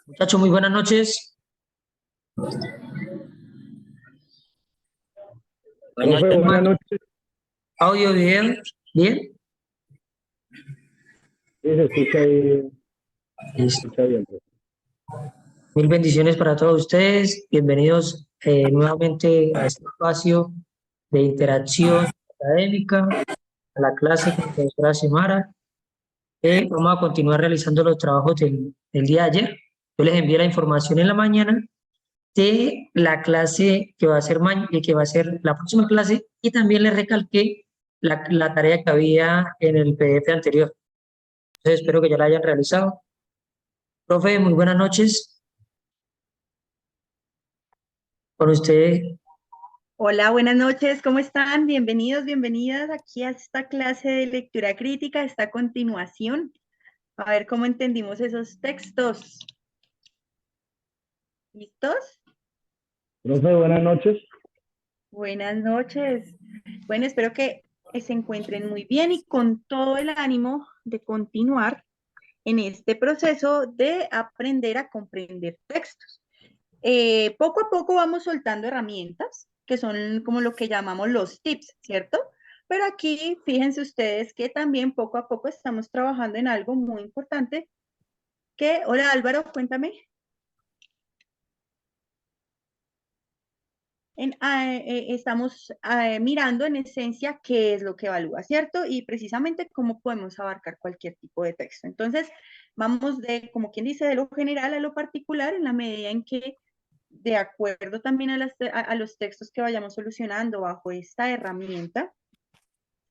Muchachos, muy buenas noches. Buenas Profe, buenas noches. noches. Audio, video, bien. Sí, se escucha ahí, se Listo. escucha bien, profe. Mil bendiciones para todos ustedes. Bienvenidos nuevamente a este espacio de interacción académica, a la clase con la profesora Xiomara. Vamos a continuar realizando los trabajos del día de ayer. Yo les envié la información en la mañana de la clase que va a ser que va a ser la próxima clase, y también les recalqué la tarea que había en el PDF anterior. Entonces espero que ya la hayan realizado. Profe, muy buenas noches. Con usted, Hola, buenas noches, ¿cómo están? Bienvenidos, bienvenidas aquí a esta clase de lectura crítica, esta continuación. A ver cómo entendimos esos textos. ¿Listos? Profe, buenas noches. Buenas noches. Bueno, espero que se encuentren muy bien y con todo el ánimo de continuar en este proceso de aprender a comprender textos. Poco a poco vamos soltando herramientas, que son como lo que llamamos los tips, ¿cierto? Pero aquí fíjense ustedes que también poco a poco estamos trabajando en algo muy importante hola Álvaro, cuéntame. Estamos mirando en esencia qué es lo que evalúa, ¿cierto? Y precisamente cómo podemos abarcar cualquier tipo de texto. Entonces, vamos de, como quien dice, de lo general a lo particular en la medida en que, de acuerdo también a los textos que vayamos solucionando bajo esta herramienta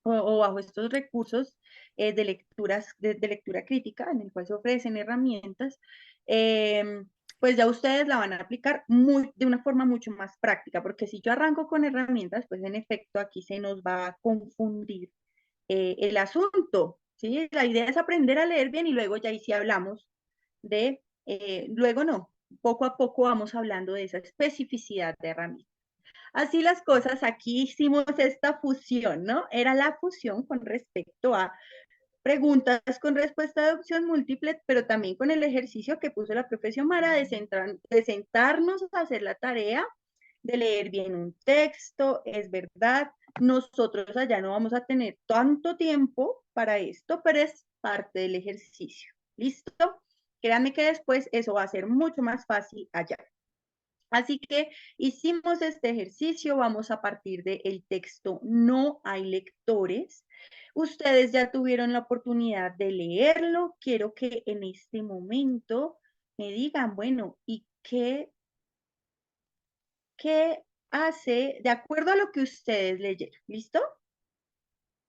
o bajo estos recursos de lectura crítica, en el cual se ofrecen herramientas, pues ya ustedes la van a aplicar de una forma mucho más práctica, porque si yo arranco con herramientas, pues en efecto aquí se nos va a confundir el asunto, ¿sí? La idea es aprender a leer bien y luego ya ahí sí hablamos luego no, poco a poco vamos hablando de esa especificidad de herramientas. Así las cosas, aquí hicimos esta fusión, ¿no? Era la fusión con respecto a preguntas con respuesta de opción múltiple, pero también con el ejercicio que puso la profe Xiomara de sentarnos a hacer la tarea, de leer bien un texto. Es verdad, nosotros allá no vamos a tener tanto tiempo para esto, pero es parte del ejercicio. ¿Listo? Créanme que después eso va a ser mucho más fácil allá. Así que hicimos este ejercicio, vamos a partir del texto No hay lectores. Ustedes ya tuvieron la oportunidad de leerlo. Quiero que en este momento me digan, bueno, ¿y qué hace de acuerdo a lo que ustedes leyeron? ¿Listo?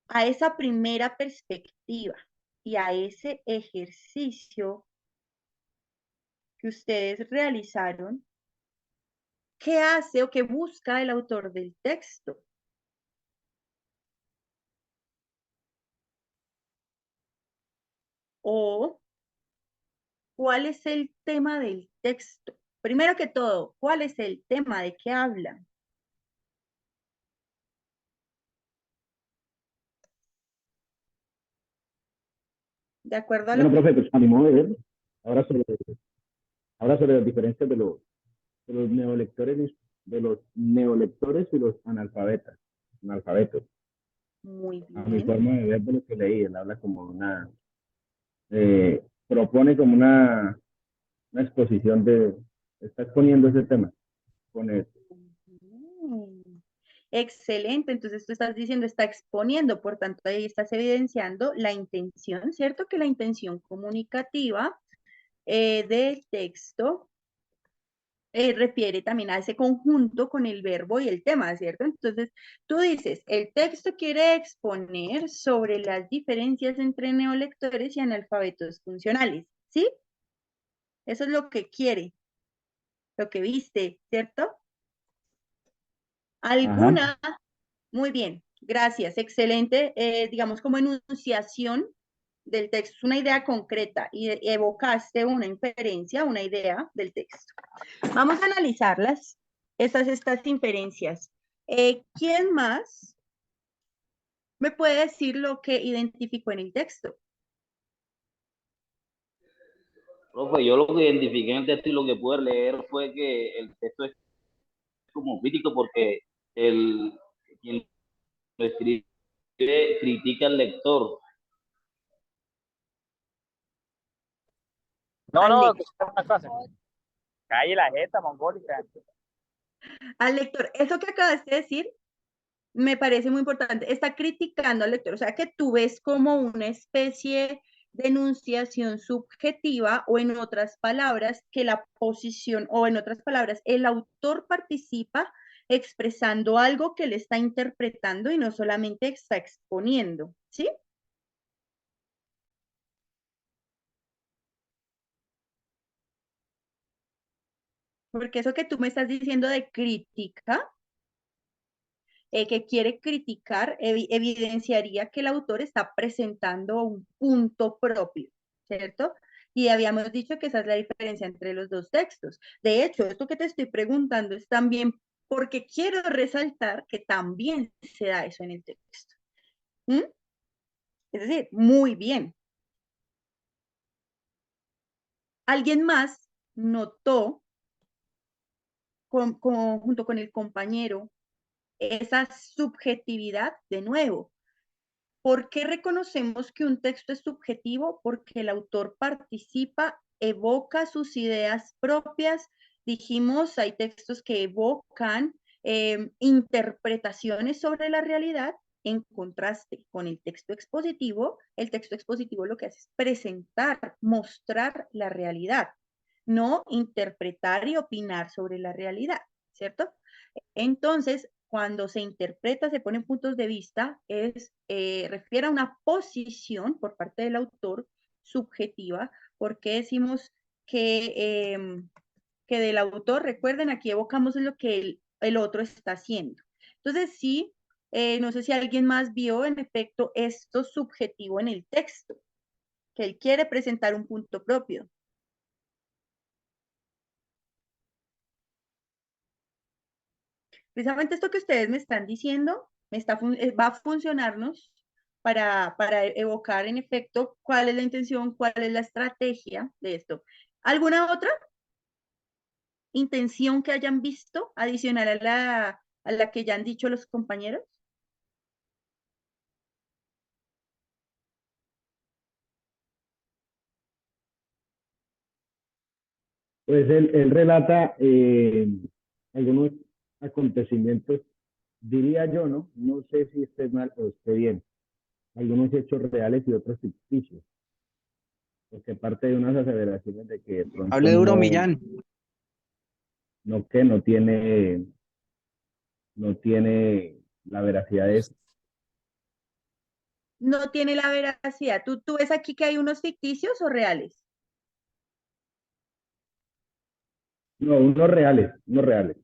A esa primera perspectiva y a ese ejercicio que ustedes realizaron, ¿qué hace o qué busca el autor del texto? O ¿cuál es el tema del texto? Primero que todo, ¿cuál es el tema? ¿De qué hablan? De acuerdo a lo Bueno, que... profe, pues a mi modo de ver, ahora sobre, ahora sobre las diferencias de los neolectores y los analfabetos. Muy A mi bien. forma de ver de lo que leí, él habla como propone como una exposición está exponiendo ese tema con él. Excelente, entonces tú estás diciendo, está exponiendo, por tanto ahí estás evidenciando la intención, ¿cierto? Que la intención comunicativa del texto refiere también a ese conjunto con el verbo y el tema, ¿cierto? Entonces, tú dices, el texto quiere exponer sobre las diferencias entre neolectores y analfabetos funcionales, ¿sí? Eso es lo que quiere, lo que viste, ¿cierto? Ajá. ¿Alguna? Muy bien, gracias, excelente. Digamos como enunciación del texto, es una idea concreta y evocaste una inferencia, una idea del texto. Vamos a analizarlas, estas inferencias. ¿Quién más me puede decir lo que identificó en el texto? Profe, yo lo que identifiqué en el texto y lo que pude leer fue que el texto es como crítico porque el, quien lo escribe critica al lector. No, Al, no, lec- que es una clase. Calle la jeta, mongólica. al lector. Eso que acabas de decir me parece muy importante. Está criticando al lector, o sea que tú ves como una especie de enunciación subjetiva o en otras palabras que la posición o en otras palabras el autor participa expresando algo que le está interpretando y no solamente está exponiendo, ¿sí? Porque eso que tú me estás diciendo de crítica, que quiere criticar, evidenciaría que el autor está presentando un punto propio, ¿cierto? Y habíamos dicho que esa es la diferencia entre los dos textos. De hecho, esto que te estoy preguntando es también porque quiero resaltar que también se da eso en el texto. ¿Mm? Es decir, muy bien. Alguien más notó junto con el compañero esa subjetividad de nuevo. ¿Por qué reconocemos que un texto es subjetivo? Porque el autor participa, evoca sus ideas propias. Dijimos, hay textos que evocan interpretaciones sobre la realidad en contraste con el texto expositivo. El texto expositivo lo que hace es presentar, mostrar la realidad, no interpretar y opinar sobre la realidad, ¿cierto? Entonces, cuando se interpreta, se ponen puntos de vista, refiere a una posición por parte del autor subjetiva, porque decimos que del autor, recuerden, aquí evocamos lo que el otro está haciendo. Entonces, sí, no sé si alguien más vio en efecto esto subjetivo en el texto, que él quiere presentar un punto propio. Precisamente esto que ustedes me están diciendo va a funcionarnos para evocar en efecto cuál es la intención, cuál es la estrategia de esto. ¿Alguna otra intención que hayan visto adicional a la que ya han dicho los compañeros? Pues él relata algunos acontecimientos, diría yo, ¿no? No sé si esté mal o esté bien. Algunos hechos reales y otros ficticios. Porque parte de unas aseveraciones de que de pronto Hable duro, Millán. no tiene la veracidad de eso. No tiene la veracidad. ¿Tú ves aquí que hay unos ficticios o reales? No, unos reales, unos reales.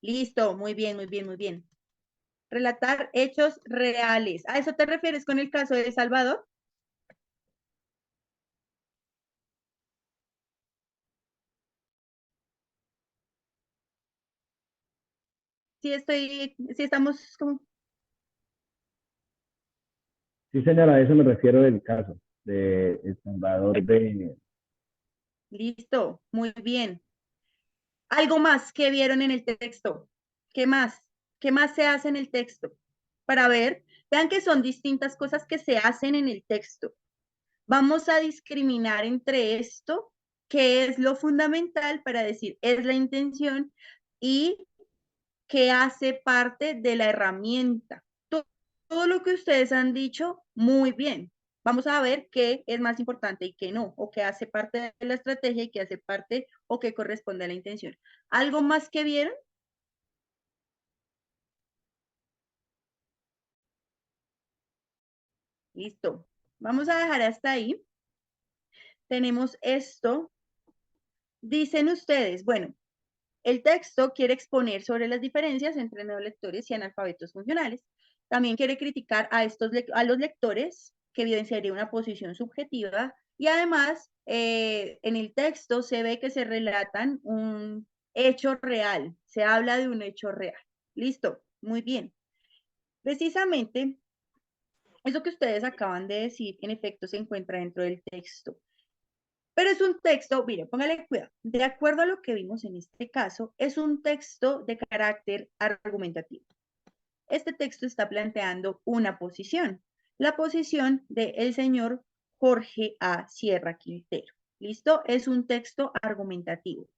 Listo, muy bien, muy bien, muy bien. Relatar hechos reales. ¿A eso te refieres con el caso de El Salvador? Sí estamos como, Sí, señora, a eso me refiero del caso de El Salvador de... listo, muy bien. Algo más que vieron en el texto. ¿Qué más? ¿Qué más se hace en el texto? Para ver, vean que son distintas cosas que se hacen en el texto. Vamos a discriminar entre esto, que es lo fundamental para decir es la intención y que hace parte de la herramienta. Todo lo que ustedes han dicho, muy bien. Vamos a ver qué es más importante y qué no, o qué hace parte de la estrategia y qué hace parte o qué corresponde a la intención. ¿Algo más que vieron? Listo. Vamos a dejar hasta ahí. Tenemos esto. Dicen ustedes, bueno, el texto quiere exponer sobre las diferencias entre neolectores y analfabetos funcionales. También quiere criticar a los lectores, que evidenciaría una posición subjetiva. Y además, en el texto se ve que se relatan un hecho real. Se habla de un hecho real. Listo, muy bien. Precisamente, eso que ustedes acaban de decir, en efecto, se encuentra dentro del texto. Pero es un texto, mire, póngale cuidado, de acuerdo a lo que vimos en este caso, es un texto de carácter argumentativo. Este texto está planteando una posición, la posición del señor Jorge A. Sierra Quintero. ¿Listo? Es un texto argumentativo.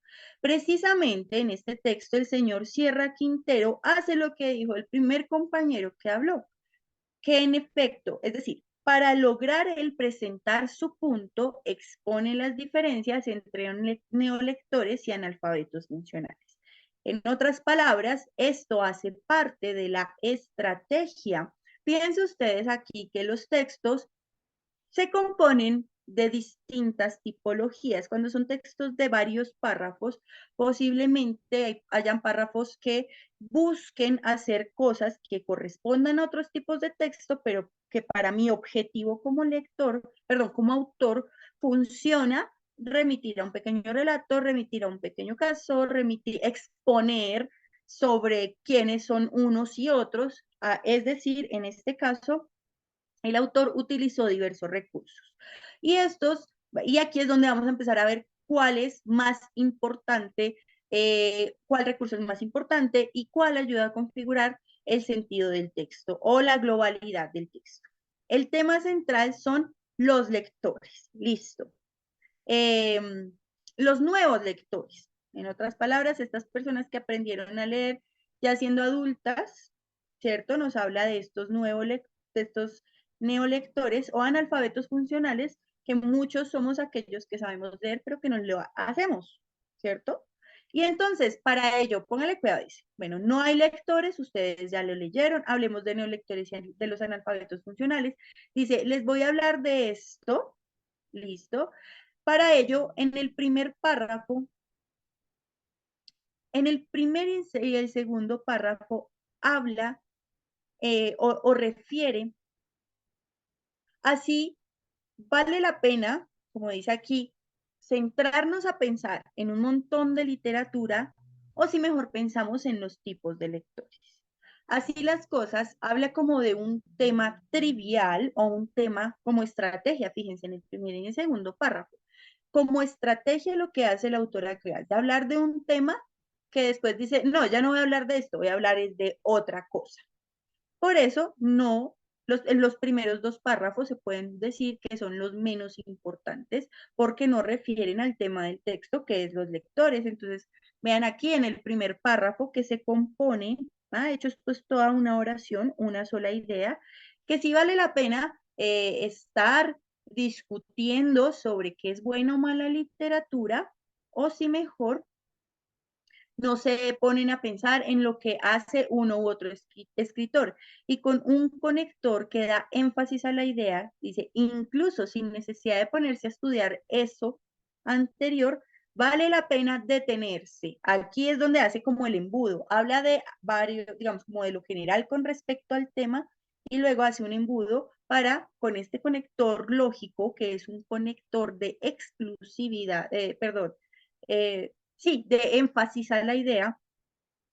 Precisamente en este texto el señor Sierra Quintero hace lo que dijo el primer compañero que habló, que en efecto, es decir, para lograr el presentar su punto, expone las diferencias entre neolectores y analfabetos funcionales. En otras palabras, esto hace parte de la estrategia. Fíjense ustedes aquí que los textos se componen de distintas tipologías. Cuando son textos de varios párrafos, posiblemente hayan párrafos que busquen hacer cosas que correspondan a otros tipos de texto, pero que para mi objetivo como lector, perdón, como autor, funciona remitir a un pequeño relato, remitir a un pequeño caso, exponer sobre quiénes son unos y otros, es decir, en este caso, el autor utilizó diversos recursos. Y aquí es donde vamos a empezar a ver cuál es más importante, cuál recurso es más importante y cuál ayuda a configurar el sentido del texto o la globalidad del texto. El tema central son los lectores. Listo. Los nuevos lectores. En otras palabras, estas personas que aprendieron a leer ya siendo adultas, ¿cierto? Nos habla de estos neolectores o analfabetos funcionales, que muchos somos aquellos que sabemos leer, pero que no lo hacemos, ¿cierto? Y entonces, para ello, póngale cuidado, dice, bueno, no hay lectores, ustedes ya lo leyeron, hablemos de neolectores y de los analfabetos funcionales. Dice, les voy a hablar de esto, listo. Para ello, en el primer párrafo, en el primer y el segundo párrafo, habla o refiere. Así, vale la pena, como dice aquí, centrarnos a pensar en un montón de literatura o si mejor pensamos en los tipos de lectores. Así las cosas, habla como de un tema trivial o un tema como estrategia, fíjense en el primer y en el segundo párrafo. Como estrategia lo que hace la autora crear, de hablar de un tema que después dice, no, ya no voy a hablar de esto, voy a hablar de otra cosa. Por eso, los primeros dos párrafos se pueden decir que son los menos importantes porque no refieren al tema del texto, que es los lectores. Entonces, vean aquí en el primer párrafo que se compone, de hecho, esto es toda una oración, una sola idea, que sí vale la pena estar discutiendo sobre qué es buena o mala literatura, o si mejor no se ponen a pensar en lo que hace uno u otro escritor. Y con un conector que da énfasis a la idea, dice, incluso sin necesidad de ponerse a estudiar eso anterior, vale la pena detenerse. Aquí es donde hace como el embudo. Habla de varios, digamos, como de lo general con respecto al tema y luego hace un embudo para, con este conector lógico, que es un conector de exclusividad, sí, de énfasis a la idea,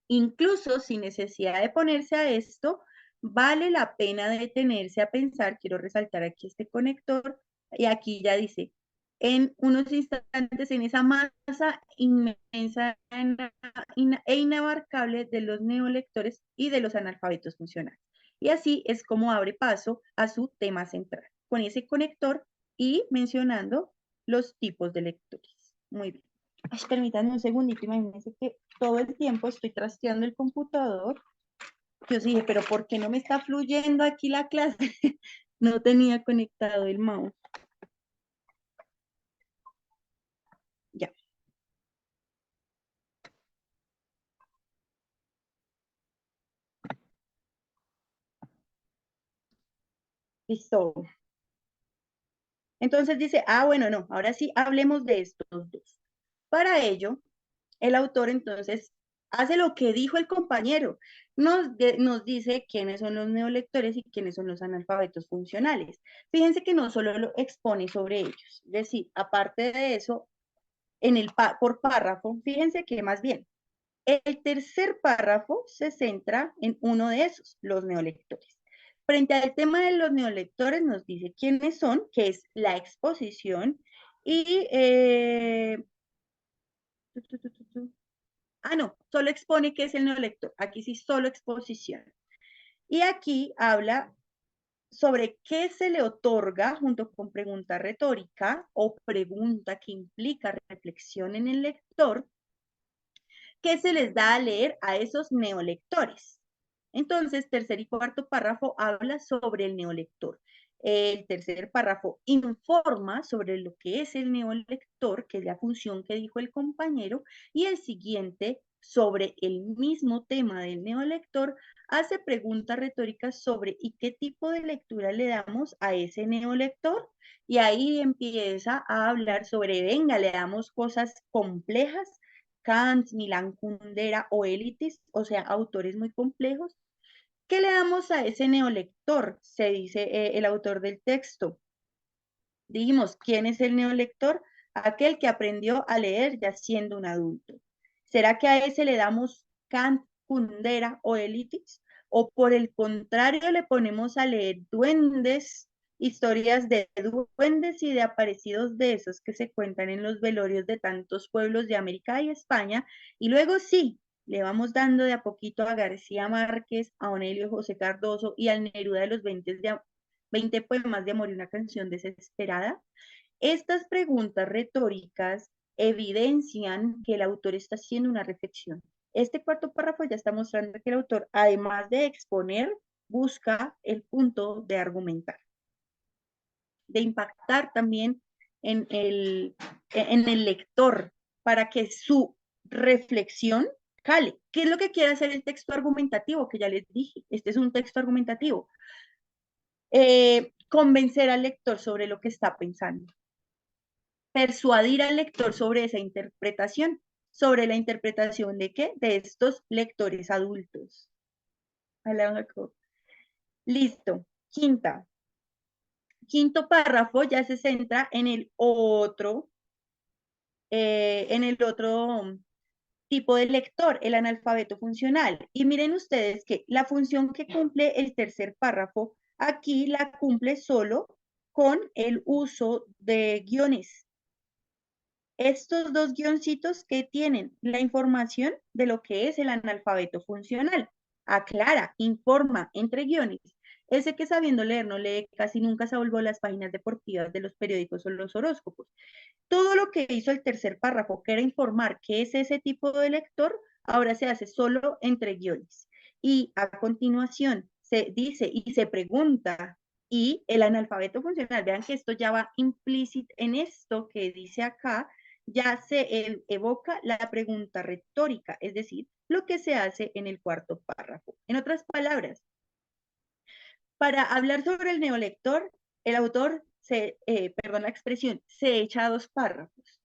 incluso sin necesidad de ponerse a esto, vale la pena detenerse a pensar, quiero resaltar aquí este conector, y aquí ya dice, en unos instantes en esa masa inmensa e inabarcable de los neolectores y de los analfabetos funcionales. Y así es como abre paso a su tema central, con ese conector y mencionando los tipos de lectores. Muy bien. Ay, permítanme un segundito, imagínense que todo el tiempo estoy trasteando el computador. Yo dije, pero ¿por qué no me está fluyendo aquí la clase? No tenía conectado el mouse. Ya. Listo. Entonces dice, bueno, no, ahora sí hablemos de estos dos. Para ello, el autor entonces hace lo que dijo el compañero. Nos dice quiénes son los neolectores y quiénes son los analfabetos funcionales. Fíjense que no solo lo expone sobre ellos, es decir, aparte de eso, por párrafo, fíjense que más bien, el tercer párrafo se centra en uno de esos, los neolectores. Frente al tema de los neolectores nos dice quiénes son, que es la exposición, Y, no, solo expone qué es el neolector. Aquí sí, solo exposición. Y aquí habla sobre qué se le otorga junto con pregunta retórica o pregunta que implica reflexión en el lector, qué se les da a leer a esos neolectores. Entonces, tercer y cuarto párrafo habla sobre el neolector. El tercer párrafo informa sobre lo que es el neolector, que es la función que dijo el compañero, y el siguiente, sobre el mismo tema del neolector, hace preguntas retóricas sobre ¿y qué tipo de lectura le damos a ese neolector? Y ahí empieza a hablar sobre, venga, le damos cosas complejas, Kant, Milan Kundera o Elitis, o sea, autores muy complejos. ¿Qué le damos a ese neolector? Se dice el autor del texto. Dijimos, ¿quién es el neolector? Aquel que aprendió a leer ya siendo un adulto. ¿Será que a ese le damos Kant, Kundera o Elitis? ¿O por el contrario le ponemos a leer duendes, historias de duendes y de aparecidos de esos que se cuentan en los velorios de tantos pueblos de América y España? Y luego sí, le vamos dando de a poquito a García Márquez, a Onelio José Cardoso y al Neruda de los 20 poemas de amor y una canción desesperada. Estas preguntas retóricas evidencian que el autor está haciendo una reflexión. Este cuarto párrafo ya está mostrando que el autor, además de exponer, busca el punto de argumentar, de impactar también en el lector para que su reflexión cale. ¿Qué es lo que quiere hacer el texto argumentativo? Que ya les dije, este es un texto argumentativo. Convencer al lector sobre lo que está pensando, persuadir al lector sobre esa interpretación, sobre la interpretación de qué, de estos lectores adultos. Listo. Quinto párrafo ya se centra en el otro tipo de lector, el analfabeto funcional. Y miren ustedes que la función que cumple el tercer párrafo, aquí la cumple solo con el uso de guiones. Estos dos guioncitos que tienen la información de lo que es el analfabeto funcional. Aclara, informa, entre guiones. Ese que sabiendo leer no lee, casi nunca se volvió las páginas deportivas de los periódicos o los horóscopos. Todo lo que hizo el tercer párrafo, que era informar qué es ese tipo de lector, ahora se hace solo entre guiones. Y a continuación se dice y se pregunta, y el analfabeto funcional, vean que esto ya va implícito en esto que dice acá, ya se evoca la pregunta retórica, es decir, lo que se hace en el cuarto párrafo. En otras palabras, para hablar sobre el neolector, el autor perdón la expresión, se echa 2 párrafos.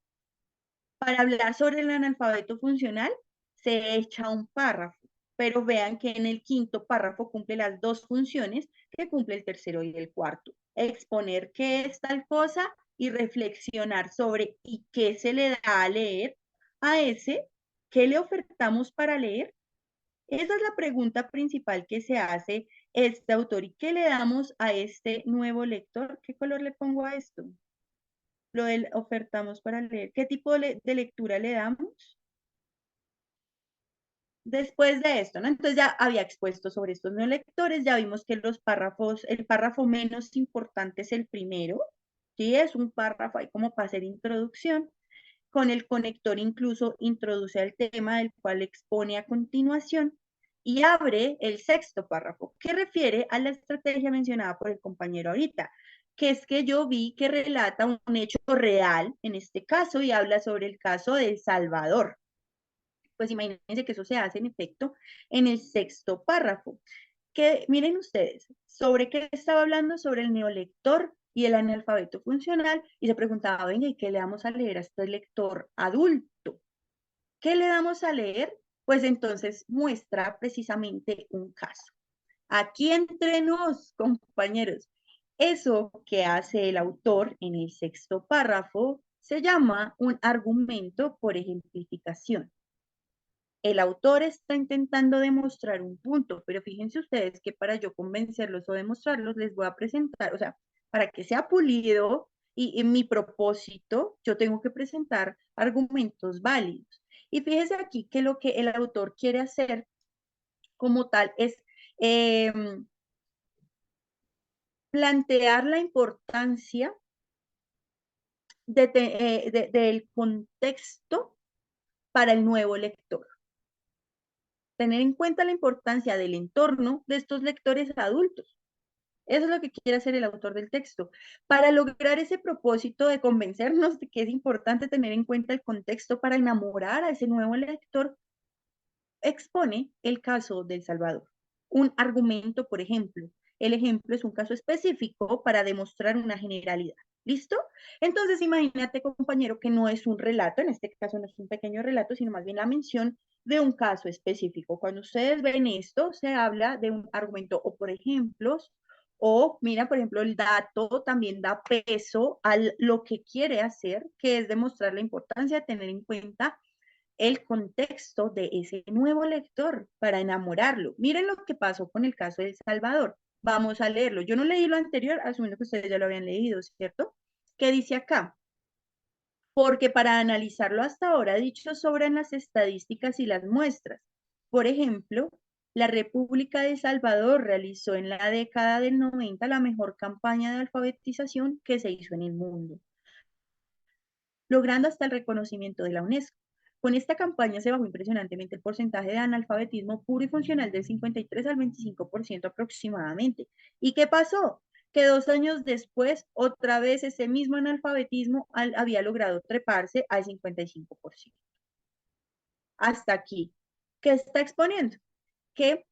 Para hablar sobre el analfabeto funcional, se echa 1 párrafo, pero vean que en el quinto párrafo cumple las 2 funciones que cumple el tercero y el cuarto. Exponer qué es tal cosa y reflexionar sobre y qué se le da a leer a ese, qué le ofertamos para leer. Esa es la pregunta principal que se hace este autor. ¿Y qué le damos a este nuevo lector? ¿Qué color le pongo a esto? Lo del ofertamos para leer. ¿Qué tipo de lectura le damos? Después de esto, ¿no? Entonces ya había expuesto sobre estos no lectores, ya vimos que los párrafos, el párrafo menos importante es el primero, ¿sí? Es un párrafo ahí como para hacer introducción. Con el conector incluso introduce al tema del cual expone a continuación y abre el sexto párrafo, que refiere a la estrategia mencionada por el compañero ahorita, que es que yo vi que relata un hecho real en este caso y habla sobre el caso de El Salvador. Pues imagínense que eso se hace en efecto en el sexto párrafo. Que miren ustedes, ¿sobre qué estaba hablando? Sobre el neolector y el analfabeto funcional, y se preguntaba, venga, ¿y qué le damos a leer a este lector adulto? ¿Qué le damos a leer? Pues entonces muestra precisamente un caso. Aquí entre nos, compañeros, eso que hace el autor en el sexto párrafo se llama un argumento por ejemplificación. El autor está intentando demostrar un punto, pero fíjense ustedes que para yo convencerlos o demostrarlos les voy a presentar, o sea, para que sea pulido y en mi propósito, yo tengo que presentar argumentos válidos. Y fíjese aquí que lo que el autor quiere hacer como tal es plantear la importancia del contexto para el nuevo lector. Tener en cuenta la importancia del entorno de estos lectores adultos. Eso es lo que quiere hacer el autor del texto. Para lograr ese propósito de convencernos de que es importante tener en cuenta el contexto para enamorar a ese nuevo lector, expone el caso del Salvador. Un argumento, por ejemplo. El ejemplo es un caso específico para demostrar una generalidad. ¿Listo? Entonces, imagínate, compañero, que no es un relato, en este caso no es un pequeño relato, sino más bien la mención de un caso específico. Cuando ustedes ven esto, se habla de un argumento o por ejemplos, o mira, por ejemplo, el dato también da peso a lo que quiere hacer, que es demostrar la importancia de tener en cuenta el contexto de ese nuevo lector para enamorarlo. Miren lo que pasó con el caso de El Salvador. Vamos a leerlo. Yo no leí lo anterior, asumiendo que ustedes ya lo habían leído, ¿cierto? ¿Qué dice acá? Porque para analizarlo hasta ahora, dicho sobran las estadísticas y las muestras. Por ejemplo, la República de Salvador realizó en la década del 90 la mejor campaña de alfabetización que se hizo en el mundo, logrando hasta el reconocimiento de la UNESCO. Con esta campaña se bajó impresionantemente el porcentaje de analfabetismo puro y funcional del 53 al 25% aproximadamente. ¿Y qué pasó? Que 2 años después, otra vez ese mismo analfabetismo había logrado treparse al 55%. Hasta aquí. ¿Qué está exponiendo? Que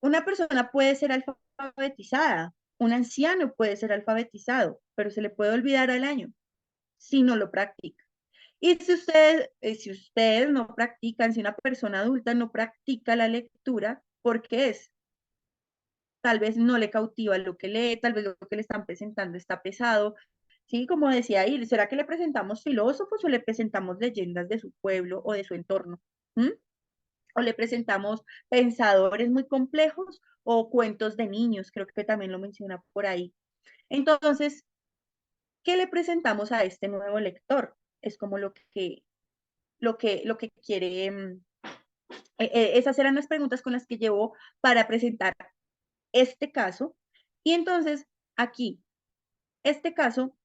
una persona puede ser alfabetizada, un anciano puede ser alfabetizado, pero se le puede olvidar al año si no lo practica. Y si ustedes no practican, si una persona adulta no practica la lectura, ¿por qué es? Tal vez no le cautiva lo que lee, tal vez lo que le están presentando está pesado. Sí, como decía ahí, ¿será que le presentamos filósofos o le presentamos leyendas de su pueblo o de su entorno? ¿Mm? ¿O le presentamos pensadores muy complejos o cuentos de niños? Creo que también lo menciona por ahí. Entonces, ¿qué le presentamos a este nuevo lector? Es como lo que quiere, esas eran las preguntas con las que llevó para presentar este caso. Y entonces, aquí, este caso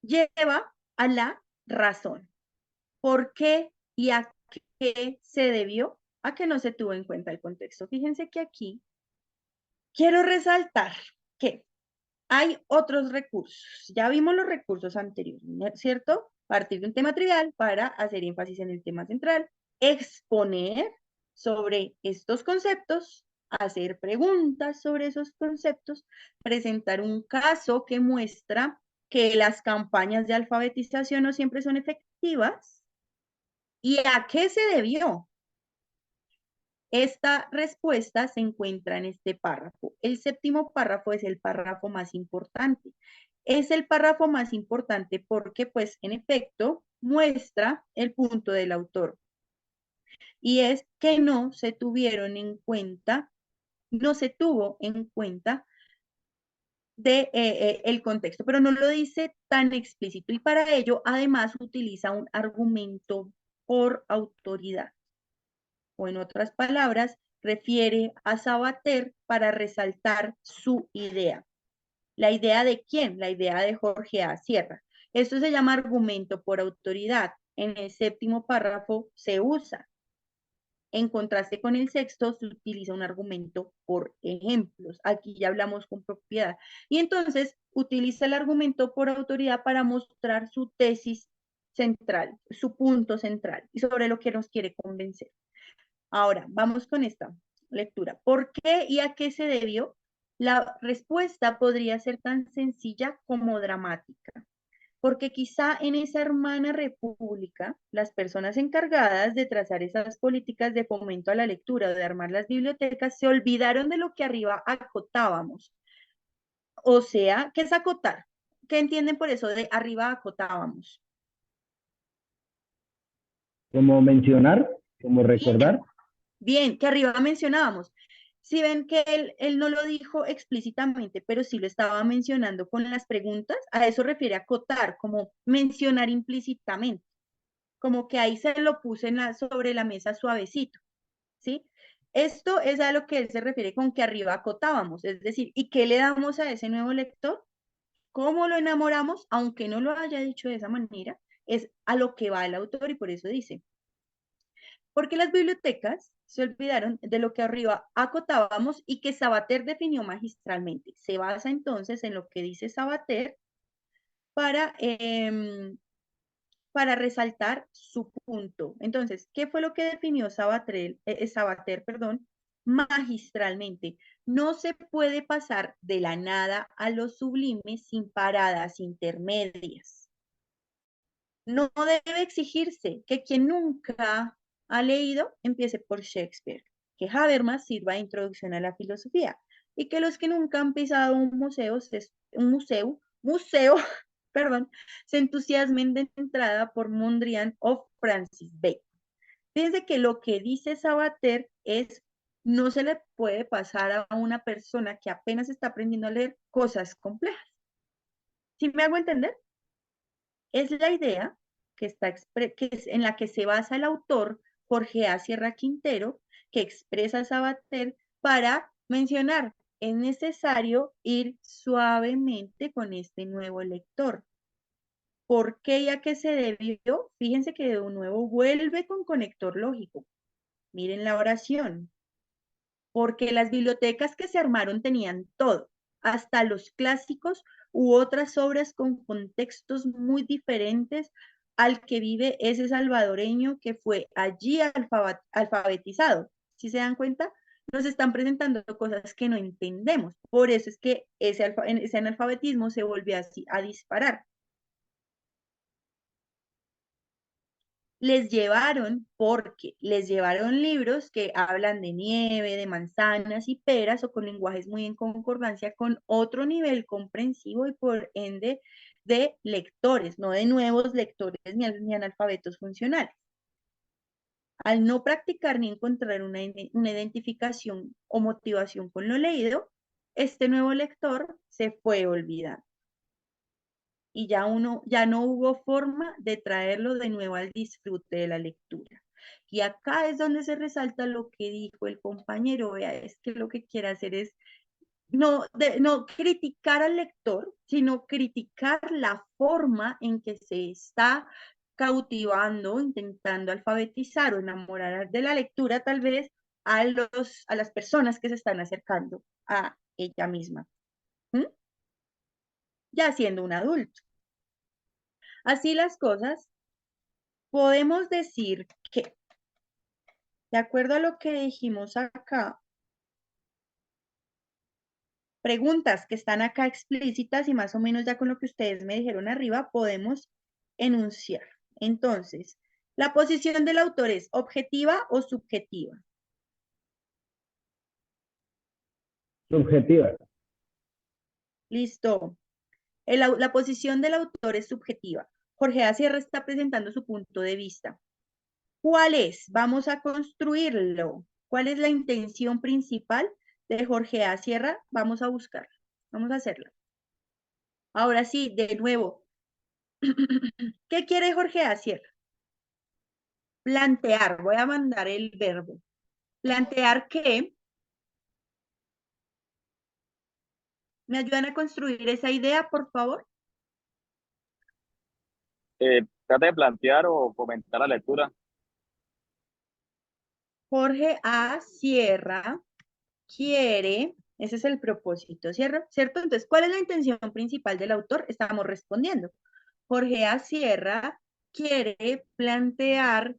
lleva a la razón. ¿Por qué y a qué se debió a que no se tuvo en cuenta el contexto? Fíjense que aquí quiero resaltar que hay otros recursos. Ya vimos los recursos anteriores, ¿cierto? Partir de un tema trivial para hacer énfasis en el tema central, exponer sobre estos conceptos, hacer preguntas sobre esos conceptos, presentar un caso que muestra que las campañas de alfabetización no siempre son efectivas y a qué se debió. Esta respuesta se encuentra en este párrafo. El séptimo párrafo es el párrafo más importante. Es el párrafo más importante porque, pues, en efecto, muestra el punto del autor. Y es que no se tuvieron en cuenta, no se tuvo en cuenta el contexto, pero no lo dice tan explícito. Y para ello, además, utiliza un argumento por autoridad, o en otras palabras, refiere a Sabater para resaltar su idea. ¿La idea de quién? La idea de Jorge A. Sierra. Esto se llama argumento por autoridad. En el séptimo párrafo se usa. En contraste con el sexto, se utiliza un argumento por ejemplos. Aquí ya hablamos con propiedad. Y entonces utiliza el argumento por autoridad para mostrar su tesis central, su punto central y sobre lo que nos quiere convencer. Ahora, vamos con esta lectura. ¿Por qué y a qué se debió? La respuesta podría ser tan sencilla como dramática, porque quizá en esa hermana república, las personas encargadas de trazar esas políticas de fomento a la lectura o de armar las bibliotecas se olvidaron de lo que arriba acotábamos. O sea, ¿qué es acotar? ¿Qué entienden por eso de arriba acotábamos? Como mencionar, como recordar. Bien, que arriba mencionábamos. Si ven que él no lo dijo explícitamente, pero sí lo estaba mencionando con las preguntas, a eso refiere acotar, como mencionar implícitamente, como que ahí se lo puse sobre la mesa suavecito, ¿sí? Esto es a lo que él se refiere con que arriba acotábamos, es decir, ¿y qué le damos a ese nuevo lector? ¿Cómo lo enamoramos? Aunque no lo haya dicho de esa manera, es a lo que va el autor y por eso dice, porque las bibliotecas se olvidaron de lo que arriba acotábamos y que Sabater definió magistralmente. Se basa entonces en lo que dice Sabater para, para resaltar su punto. Entonces, ¿qué fue lo que definió Sabater, perdón, magistralmente? No se puede pasar de la nada a lo sublime sin paradas intermedias. No debe exigirse que quien nunca ha leído empiece por Shakespeare, que Habermas sirva de introducción a la filosofía y que los que nunca han pisado un museo, perdón, se entusiasmen de entrada por Mondrian o Francis Bacon. Fíjense que lo que dice Sabater es, no se le puede pasar a una persona que apenas está aprendiendo a leer cosas complejas. ¿Sí me hago entender? Es la idea que es en la que se basa el autor Jorge A. Sierra Quintero, que expresa Sabater para mencionar, es necesario ir suavemente con este nuevo lector. ¿Por qué y a qué se debió? Fíjense que de nuevo vuelve con conector lógico. Miren la oración. Porque las bibliotecas que se armaron tenían todo, hasta los clásicos u otras obras con contextos muy diferentes al que vive ese salvadoreño que fue allí alfabetizado. ¿Sí se dan cuenta? Nos están presentando cosas que no entendemos. Por eso es que ese analfabetismo se volvió así a disparar. Porque les llevaron libros que hablan de nieve, de manzanas y peras o con lenguajes muy en concordancia con otro nivel comprensivo y por ende de lectores, no de nuevos lectores ni analfabetos funcionales. Al no practicar ni encontrar una identificación o motivación con lo leído, este nuevo lector se fue olvidando y ya no hubo forma de traerlo de nuevo al disfrute de la lectura. Y acá es donde se resalta lo que dijo el compañero, vea, es que lo que quiere hacer es no criticar al lector, sino criticar la forma en que se está cautivando, intentando alfabetizar o enamorar de la lectura tal vez a las personas que se están acercando a ella misma, ¿Mm? Ya siendo un adulto. Así las cosas, podemos decir que, de acuerdo a lo que dijimos acá, preguntas que están acá explícitas y más o menos ya con lo que ustedes me dijeron arriba, podemos enunciar. Entonces, ¿la posición del autor es objetiva o subjetiva? Subjetiva. Listo. La posición del autor es subjetiva. Jorge A. Sierra está presentando su punto de vista. ¿Cuál es? Vamos a construirlo. ¿Cuál es la intención principal de Jorge A. Sierra? Vamos a buscarla. Vamos a hacerla. Ahora sí, de nuevo. ¿Qué quiere Jorge A. Sierra? Plantear. Voy a mandar el verbo. Plantear qué. ¿Me ayudan a construir esa idea, por favor? Trata de plantear o comentar la lectura. Jorge A. Sierra quiere, ese es el propósito, ¿cierto? Entonces, ¿cuál es la intención principal del autor? Estamos respondiendo. Jorge A. Sierra quiere plantear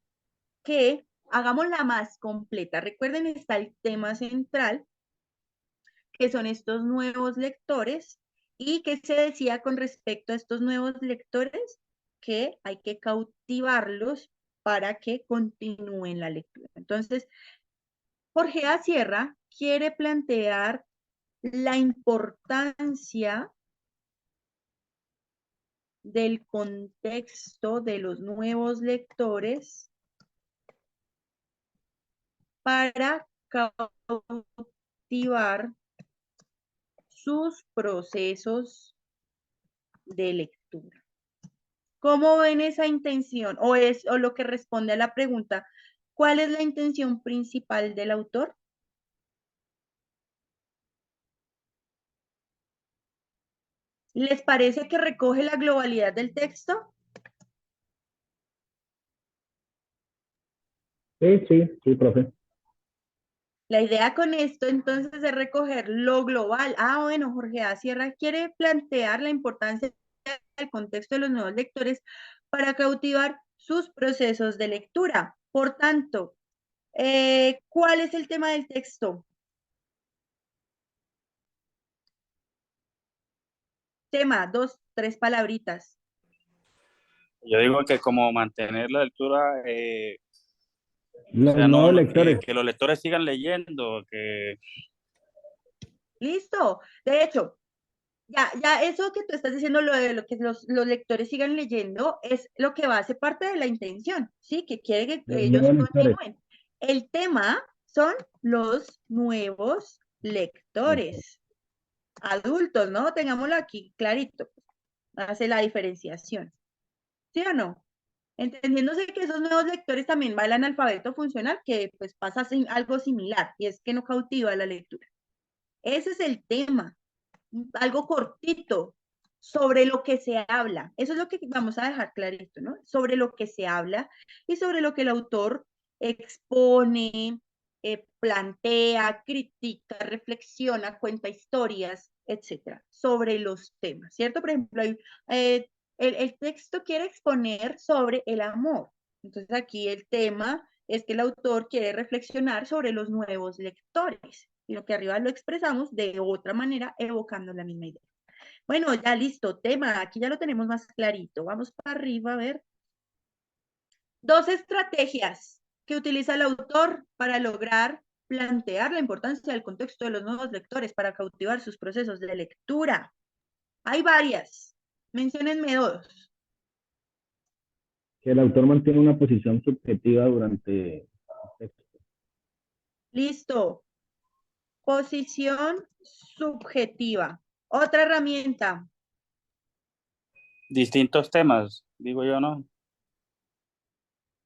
que hagamos la más completa. Recuerden, está el tema central, que son estos nuevos lectores, y que se decía con respecto a estos nuevos lectores que hay que cautivarlos para que continúen la lectura. Entonces, Jorge A. Sierra quiere plantear la importancia del contexto de los nuevos lectores para cautivar sus procesos de lectura. ¿Cómo ven esa intención? O lo que responde a la pregunta, ¿cuál es la intención principal del autor? ¿Les parece que recoge la globalidad del texto? Sí, profe. La idea con esto entonces es recoger lo global. Bueno, Jorge A. Sierra quiere plantear la importancia del contexto de los nuevos lectores para cautivar sus procesos de lectura. Por tanto, ¿cuál es el tema del texto? Tema, 2, 3 palabritas. Yo digo que como mantener la lectura, o Los sea, nuevos lectores. que los lectores sigan leyendo, que Listo. De hecho, ya eso que tú estás diciendo, lo que los lectores sigan leyendo, es lo que va a ser parte de la intención, ¿sí? Que quiere que Los ellos nuevos lectores. continúen. El tema son los nuevos lectores, adultos, ¿no? Tengámoslo aquí clarito. Hace la diferenciación. ¿Sí o no? Entendiéndose que esos nuevos lectores también va el analfabeto funcional, que pues pasa algo similar, y es que no cautiva la lectura. Ese es el tema, algo cortito, sobre lo que se habla. Eso es lo que vamos a dejar clarito, ¿no? Sobre lo que se habla y sobre lo que el autor expone, plantea, critica, reflexiona, cuenta historias, etcétera, sobre los temas, ¿cierto? Por ejemplo, el texto quiere exponer sobre el amor. Entonces aquí el tema es que el autor quiere reflexionar sobre los nuevos lectores. Y lo que arriba lo expresamos de otra manera, evocando la misma idea. Bueno, ya listo, tema, aquí ya lo tenemos más clarito. Vamos para arriba a ver. 2 estrategias que utiliza el autor para lograr plantear la importancia del contexto de los nuevos lectores para cautivar sus procesos de lectura. Hay varias. Menciónenme 2. Que el autor mantiene una posición subjetiva durante el texto. Listo. Posición subjetiva. Otra herramienta. distintos temas, digo yo, ¿no?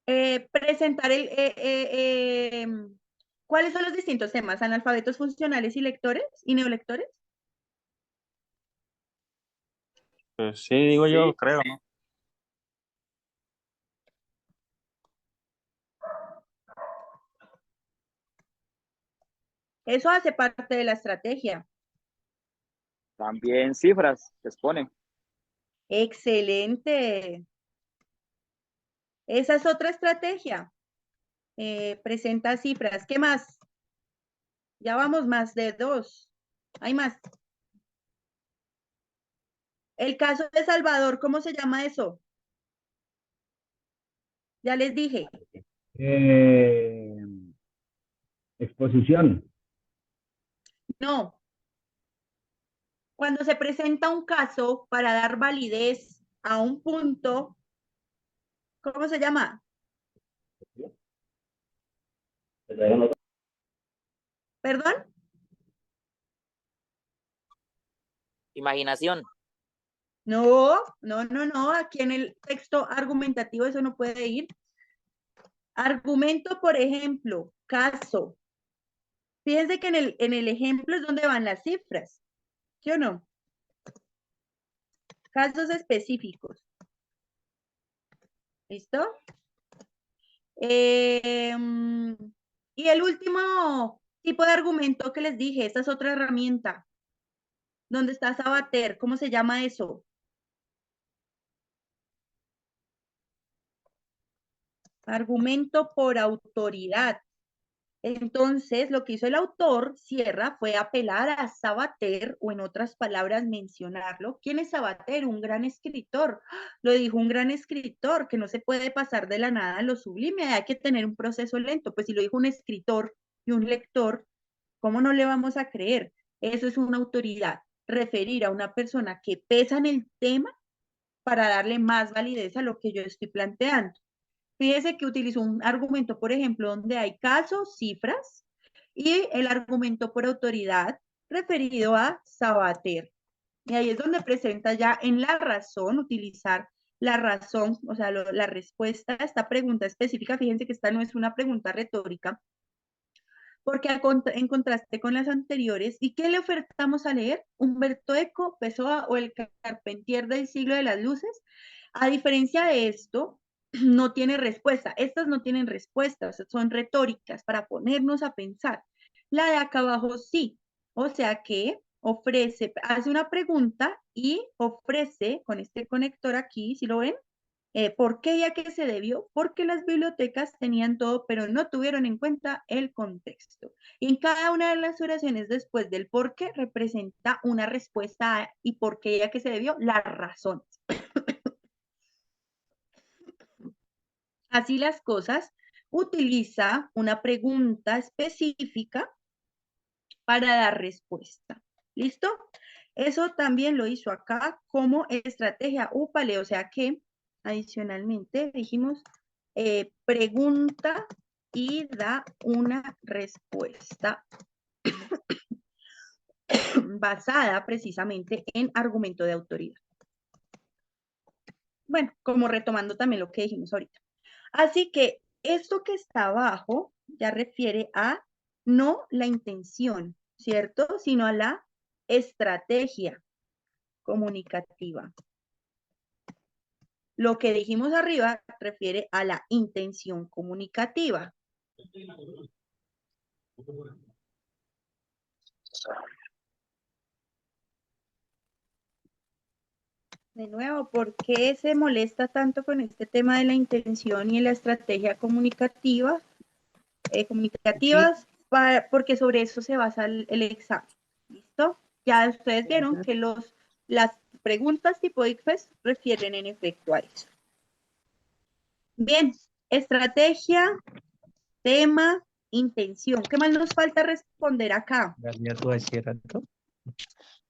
Presentar ¿cuáles son los distintos temas? ¿Analfabetos funcionales y lectores y neolectores? Pues sí, digo yo, creo, ¿no? Eso hace parte de la estrategia. También cifras que exponen. Excelente. Esa es otra estrategia. Presenta cifras. ¿Qué más? Ya vamos más de 2. Hay más. El caso de Salvador, ¿cómo se llama eso? Ya les dije. Exposición. No. Cuando se presenta un caso para dar validez a un punto, ¿cómo se llama? ¿Perdón? Imaginación. No. Aquí en el texto argumentativo eso no puede ir. Argumento, por ejemplo, caso. Fíjense que en el ejemplo es donde van las cifras. ¿Sí o no? Casos específicos. ¿Listo? Y el último tipo de argumento que les dije, esta es otra herramienta. ¿Dónde está Sabater? ¿Cómo se llama eso? Argumento por autoridad. Entonces, lo que hizo el autor, Sierra, fue apelar a Sabater, o en otras palabras, mencionarlo. ¿Quién es Sabater? Un gran escritor. Lo dijo un gran escritor, que no se puede pasar de la nada a lo sublime, hay que tener un proceso lento. Pues si lo dijo un escritor y un lector, ¿cómo no le vamos a creer? Eso es una autoridad. Referir a una persona que pesa en el tema para darle más validez a lo que yo estoy planteando. Fíjese que utilizó un argumento, por ejemplo, donde hay casos, cifras, y el argumento por autoridad referido a Sabater. Y ahí es donde presenta ya en la razón, utilizar la razón, o sea, la respuesta a esta pregunta específica. Fíjense que esta no es una pregunta retórica, porque en contraste con las anteriores, ¿y qué le ofertamos a leer? Humberto Eco, Pessoa o el Carpentier del siglo de las luces. A diferencia de esto, no tiene respuesta. Estas no tienen respuestas, son retóricas para ponernos a pensar. La de acá abajo sí. O sea que ofrece, hace una pregunta y ofrece con este conector aquí, ¿sí lo ven? ¿Por qué y a qué se debió? Porque las bibliotecas tenían todo, pero no tuvieron en cuenta el contexto. Y en cada una de las oraciones después del por qué representa una respuesta a y por qué y a qué se debió, las razones. Así las cosas, utiliza una pregunta específica para dar respuesta. ¿Listo? Eso también lo hizo acá como estrategia UPALE, o sea que adicionalmente dijimos pregunta y da una respuesta basada precisamente en argumento de autoridad. Bueno, como retomando también lo que dijimos ahorita. Así que esto que está abajo ya refiere a no la intención, ¿cierto? Sino a la estrategia comunicativa. Lo que dijimos arriba refiere a la intención comunicativa. De nuevo, ¿por qué se molesta tanto con este tema de la intención y la estrategia comunicativa? Comunicativas, porque sobre eso se basa el examen. ¿Listo? Ya ustedes vieron que las preguntas tipo ICFES refieren en efecto a eso. Bien, estrategia, tema, intención. ¿Qué más nos falta responder acá?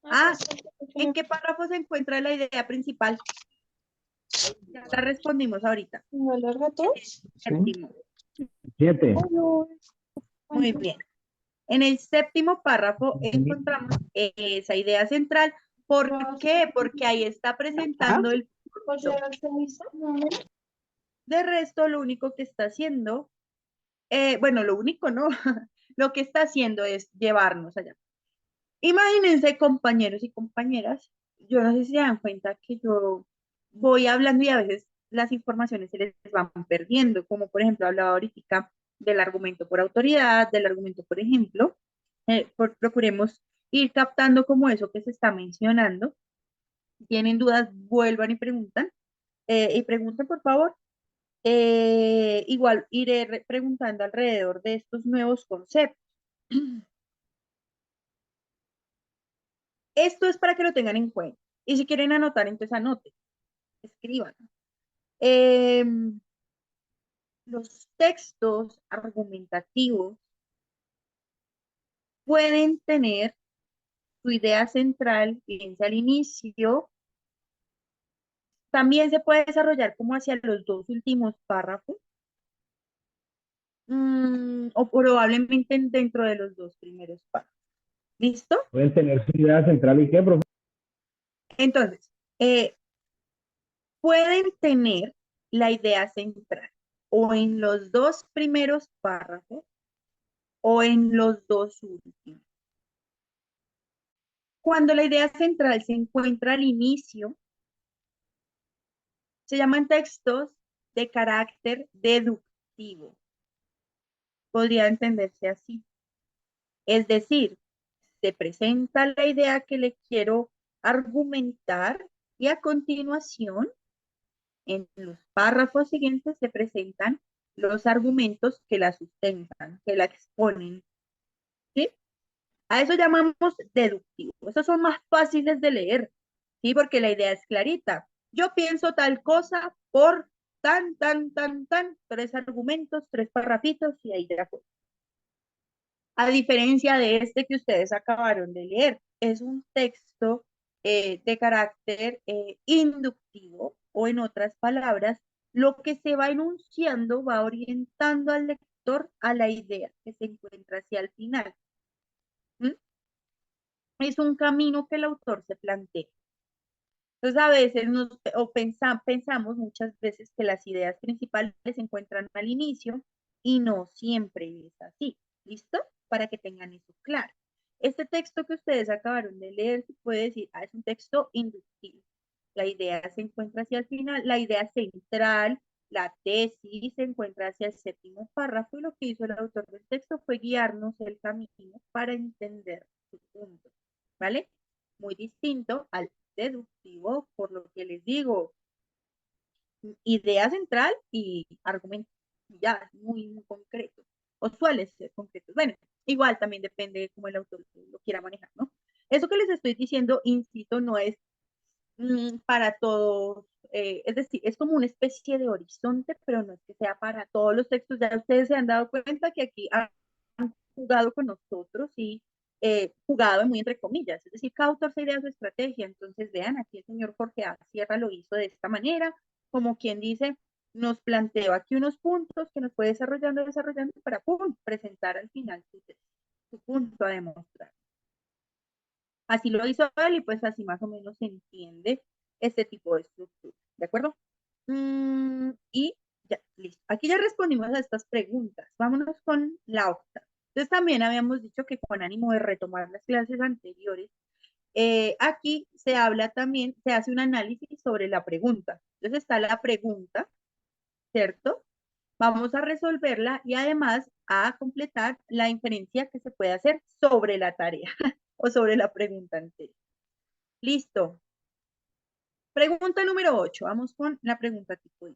Ah, ¿en qué párrafo se encuentra la idea principal? Ya la respondimos ahorita. Séptimo. 7. Muy bien. En el séptimo párrafo encontramos esa idea central. ¿Por qué? Porque ahí está presentando el punto. De resto, lo único que está haciendo, bueno, lo único no, lo que está haciendo es llevarnos allá. Imagínense, compañeros y compañeras, yo no sé si se dan cuenta que yo voy hablando y a veces las informaciones se les van perdiendo, como por ejemplo hablaba ahorita del argumento por autoridad, del argumento por ejemplo, procuremos ir captando como eso que se está mencionando. Si tienen dudas, vuelvan y pregunten por favor. Igual iré preguntando alrededor de estos nuevos conceptos. Esto es para que lo tengan en cuenta. Y si quieren anotar, entonces anoten, escriban. Los textos argumentativos pueden tener su idea central, fíjense al inicio. También se puede desarrollar como hacia los dos últimos párrafos. O probablemente dentro de los dos primeros párrafos. ¿Listo? Pueden tener su idea central y qué, profe. Entonces, pueden tener la idea central o en los dos primeros párrafos o en los dos últimos. Cuando la idea central se encuentra al inicio, se llaman textos de carácter deductivo. Podría entenderse así. Es decir, se presenta la idea que le quiero argumentar y a continuación, en los párrafos siguientes, se presentan los argumentos que la sustentan, que la exponen. ¿Sí? A eso llamamos deductivo. Esos son más fáciles de leer, ¿sí? Porque la idea es clarita. Yo pienso tal cosa por tan, tres argumentos, tres parrafitos y ahí ya fue. A diferencia de este que ustedes acabaron de leer, es un texto de carácter inductivo, o en otras palabras, lo que se va enunciando va orientando al lector autor a la idea que se encuentra hacia el final. ¿Mm? Es un camino que el autor se plantea. Entonces, a veces pensamos muchas veces que las ideas principales se encuentran al inicio y no siempre es así. ¿Listo? Para que tengan eso claro. Este texto que ustedes acabaron de leer se puede decir, es un texto inductivo. La idea se encuentra hacia el final, la idea central, la tesis se encuentra hacia el séptimo párrafo y lo que hizo el autor del texto fue guiarnos el camino para entender su punto. ¿Vale? Muy distinto al deductivo, por lo que les digo, idea central y argumento, ya, muy concreto, o suele ser concreto. Bueno, igual también depende de cómo el autor lo quiera manejar, ¿no? Eso que les estoy diciendo, insisto, no es para todos, es decir, es como una especie de horizonte, pero no es que sea para todos los textos. Ya ustedes se han dado cuenta que aquí han jugado con nosotros y jugado muy entre comillas, es decir, cada autor se idea su estrategia. Entonces, vean, aquí el señor Jorge A. Sierra lo hizo de esta manera, como quien dice, nos planteó aquí unos puntos que nos fue desarrollando para presentar al final su punto a demostrar. Así lo hizo él y pues así más o menos se entiende este tipo de estructura, ¿de acuerdo? Y ya, listo. Aquí ya respondimos a estas preguntas. Vámonos con la octava. Entonces también habíamos dicho que con ánimo de retomar las clases anteriores, aquí se habla también, se hace un análisis sobre la pregunta. Entonces está la pregunta, ¿cierto? Vamos a resolverla y además a completar la inferencia que se puede hacer sobre la tarea o sobre la pregunta anterior. Listo. Pregunta número 8. Vamos con la pregunta tipo I.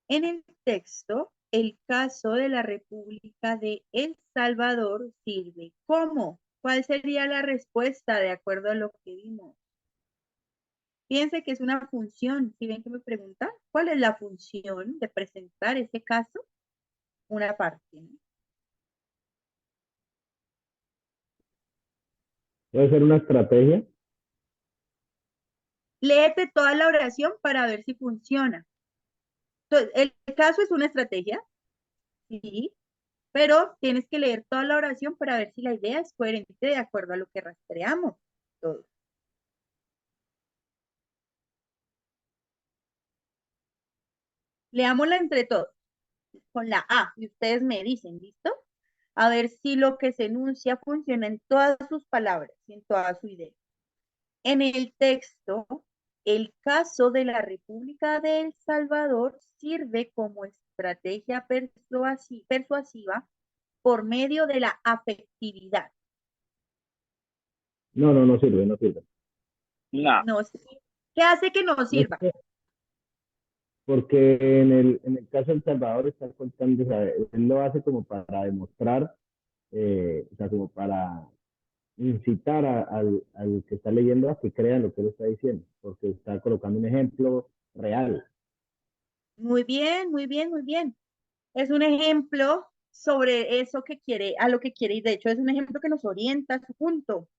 En el texto, el caso de la República de El Salvador sirve como. ¿Cuál sería la respuesta de acuerdo a lo que vimos? Fíjense que es una función. Si ven que me preguntan, ¿cuál es la función de presentar ese caso? Una parte, ¿no? Puede ser una estrategia. Léete toda la oración para ver si funciona. Entonces, el caso es una estrategia, sí, pero tienes que leer toda la oración para ver si la idea es coherente de acuerdo a lo que rastreamos todos. Leámosla entre todos, con la A, y ustedes me dicen, ¿listo? A ver si lo que se enuncia funciona en todas sus palabras y en toda su idea. En el texto, el caso de la República de El Salvador sirve como estrategia persuasiva por medio de la afectividad. No, no, no sirve, no sirve. No, No sé. ¿Qué hace que no No es sirva? que- porque en el caso de El Salvador está contando, o sea, él lo hace como para demostrar, o sea, como para incitar al que está leyendo a que crea lo que él está diciendo, porque está colocando un ejemplo real. Muy bien, muy bien, muy bien. Es un ejemplo sobre eso que quiere, a lo que quiere, y de hecho es un ejemplo que nos orienta a su punto.